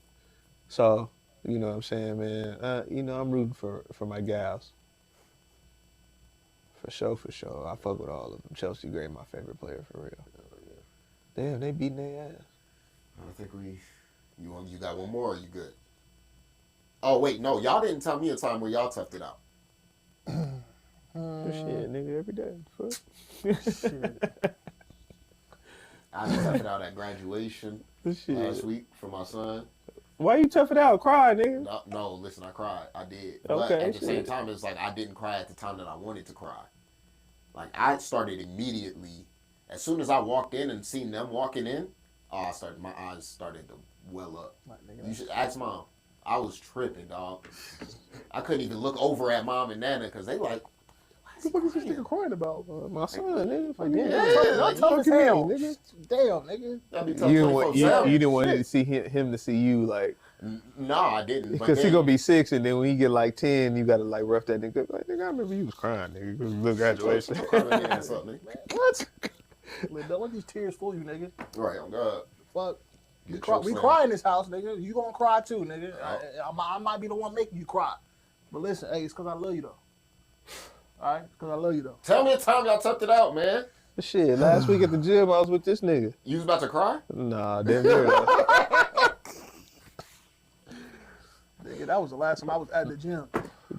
So, you know what I'm saying, man. I'm rooting for my gals. For sure. I fuck with all of them. Chelsea Gray, my favorite player, for real. Damn, they beating their ass. I think you got one more. Or you good? Oh wait, no, y'all didn't tell me a time where y'all toughed it out. Shit, nigga, every day. Fuck. Shit. I toughed it out at graduation Shit. last week for my son. Why you tough it out? Cry, nigga. No, listen, I cried. I did. But Okay, at the same shit. time, it's like I didn't cry at the time that I wanted to cry. Like I started immediately. As soon as I walked in and seen them walking in, my eyes started to well up. Like, nigga, You should ask mom. I was tripping, dog. I couldn't even look over at mom and nana because they like, what the fuck is this nigga crying about? My son, nigga. Fuck Yeah, yeah. y'all tough as hell, nigga. Damn, nigga. that'd be tough. You 24/7. didn't want to see him to see you like No, I didn't. because he gonna be 6 and then when he get like 10 you gotta like rough that nigga like nigga I remember you was crying nigga little graduation. What? Don't let these tears fool you, nigga. Right, on God. Fuck. Get We your cry in this house, nigga. You gonna cry too, nigga. Oh. I might be the one making you cry. But listen, hey, it's because I love you, though. All right? Because I love you, though. Tell me a time y'all toughed it out, man. Shit, last week at the gym I was with this nigga. You was about to cry? Nah, damn near. Nigga, that was the last time I was at the gym.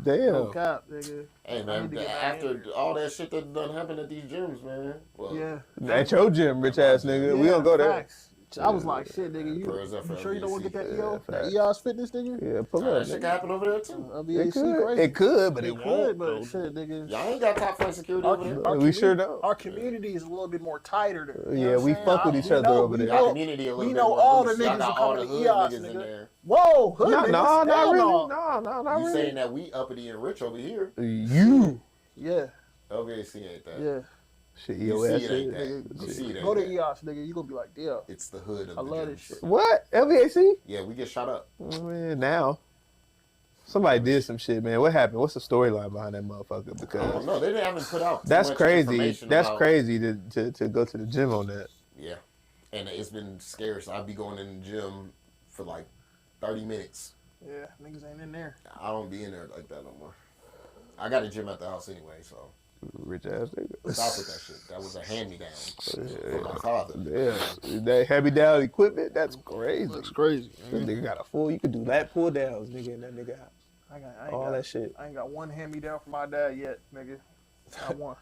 Damn. No cap, nigga. Hey, I man, need to get back after all that shit that done happened at these gyms, man. Well, Yeah. At your gym, rich ass nigga. We don't go there. Facts. I was like, shit, nigga, Prayers up for you sure you don't want to get that Yeah, EO? That facts. EOS fitness, nigga? Yeah, pull that up. shit Nigga. can happen over there, too. It WNBA could. crazy. It could, but it could, won't. but though. shit, nigga. Y'all ain't got top flight security over there. We sure don't. Our community is a little bit more tighter there. You know Yeah, what we I'm saying? fuck with each other over there. Y'all community a little we bit know more all the loose. Y'all niggas got who all come the to hood EOS, niggas in nigga. there. Whoa, hood No, niggas? not Hell really. no. No, not You really. saying that we uppity and rich over here? You. Yeah, LVAC ain't that. yeah. Shit, You your see ass it ain't is. that. You see it ain't Go to that. EOS, nigga. You gonna be like, yeah. It's the hood of I the love gyms. this shit. What? LVAC? Yeah, we get shot up. Oh, man, now. Somebody did some shit, man. What happened? What's the storyline behind that motherfucker? I don't Because know. They haven't put out too that's much crazy. information That's about- crazy to go to the gym on that. Yeah. And it's been scarce. I'd be going in the gym for like 30 minutes. Yeah, niggas ain't in there. I don't be in there like that no more. I got a gym at the house anyway, so Rich ass nigga. stop with that shit. That was a hand-me-down from my father. Yeah, that hand-me-down equipment, that's crazy. That's crazy. That nigga got a full, you could do lat pull downs, nigga, in that nigga house. I ain't All got, that shit. I ain't got one hand me down from my dad yet, nigga. I want.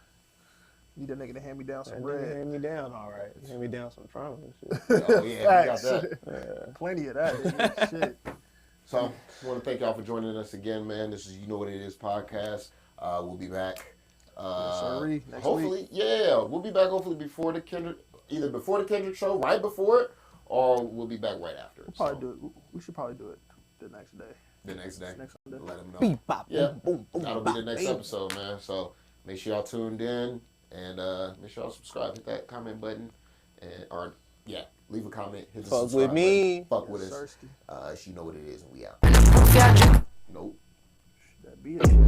Need that nigga to hand me down some That bread. nigga hand me down, all right. Hand me down some trauma and shit. Oh, yeah, we got that. Yeah. Plenty of that, nigga. Shit. So, I want to thank y'all for joining us again, man. This is You Know What It Is podcast. We'll be back. Sirree, next Hopefully, yeah, we'll be back hopefully before the Kendrick, either before the Kendrick show, right before it, or we'll be back right after. We'll probably do it. We should probably do it the next day. The next day. Next Sunday. Let them know. Beep, bop, Yeah, boom, boom, that'll boom, be the next bop, episode, man. So make sure y'all tuned in and make sure y'all subscribe. Hit that comment button, or leave a comment. Hit the Fuck subscribe with me. button. Fuck with Yes, us. Sirsky. You know what it is, and we out. Got you. Nope. That be it.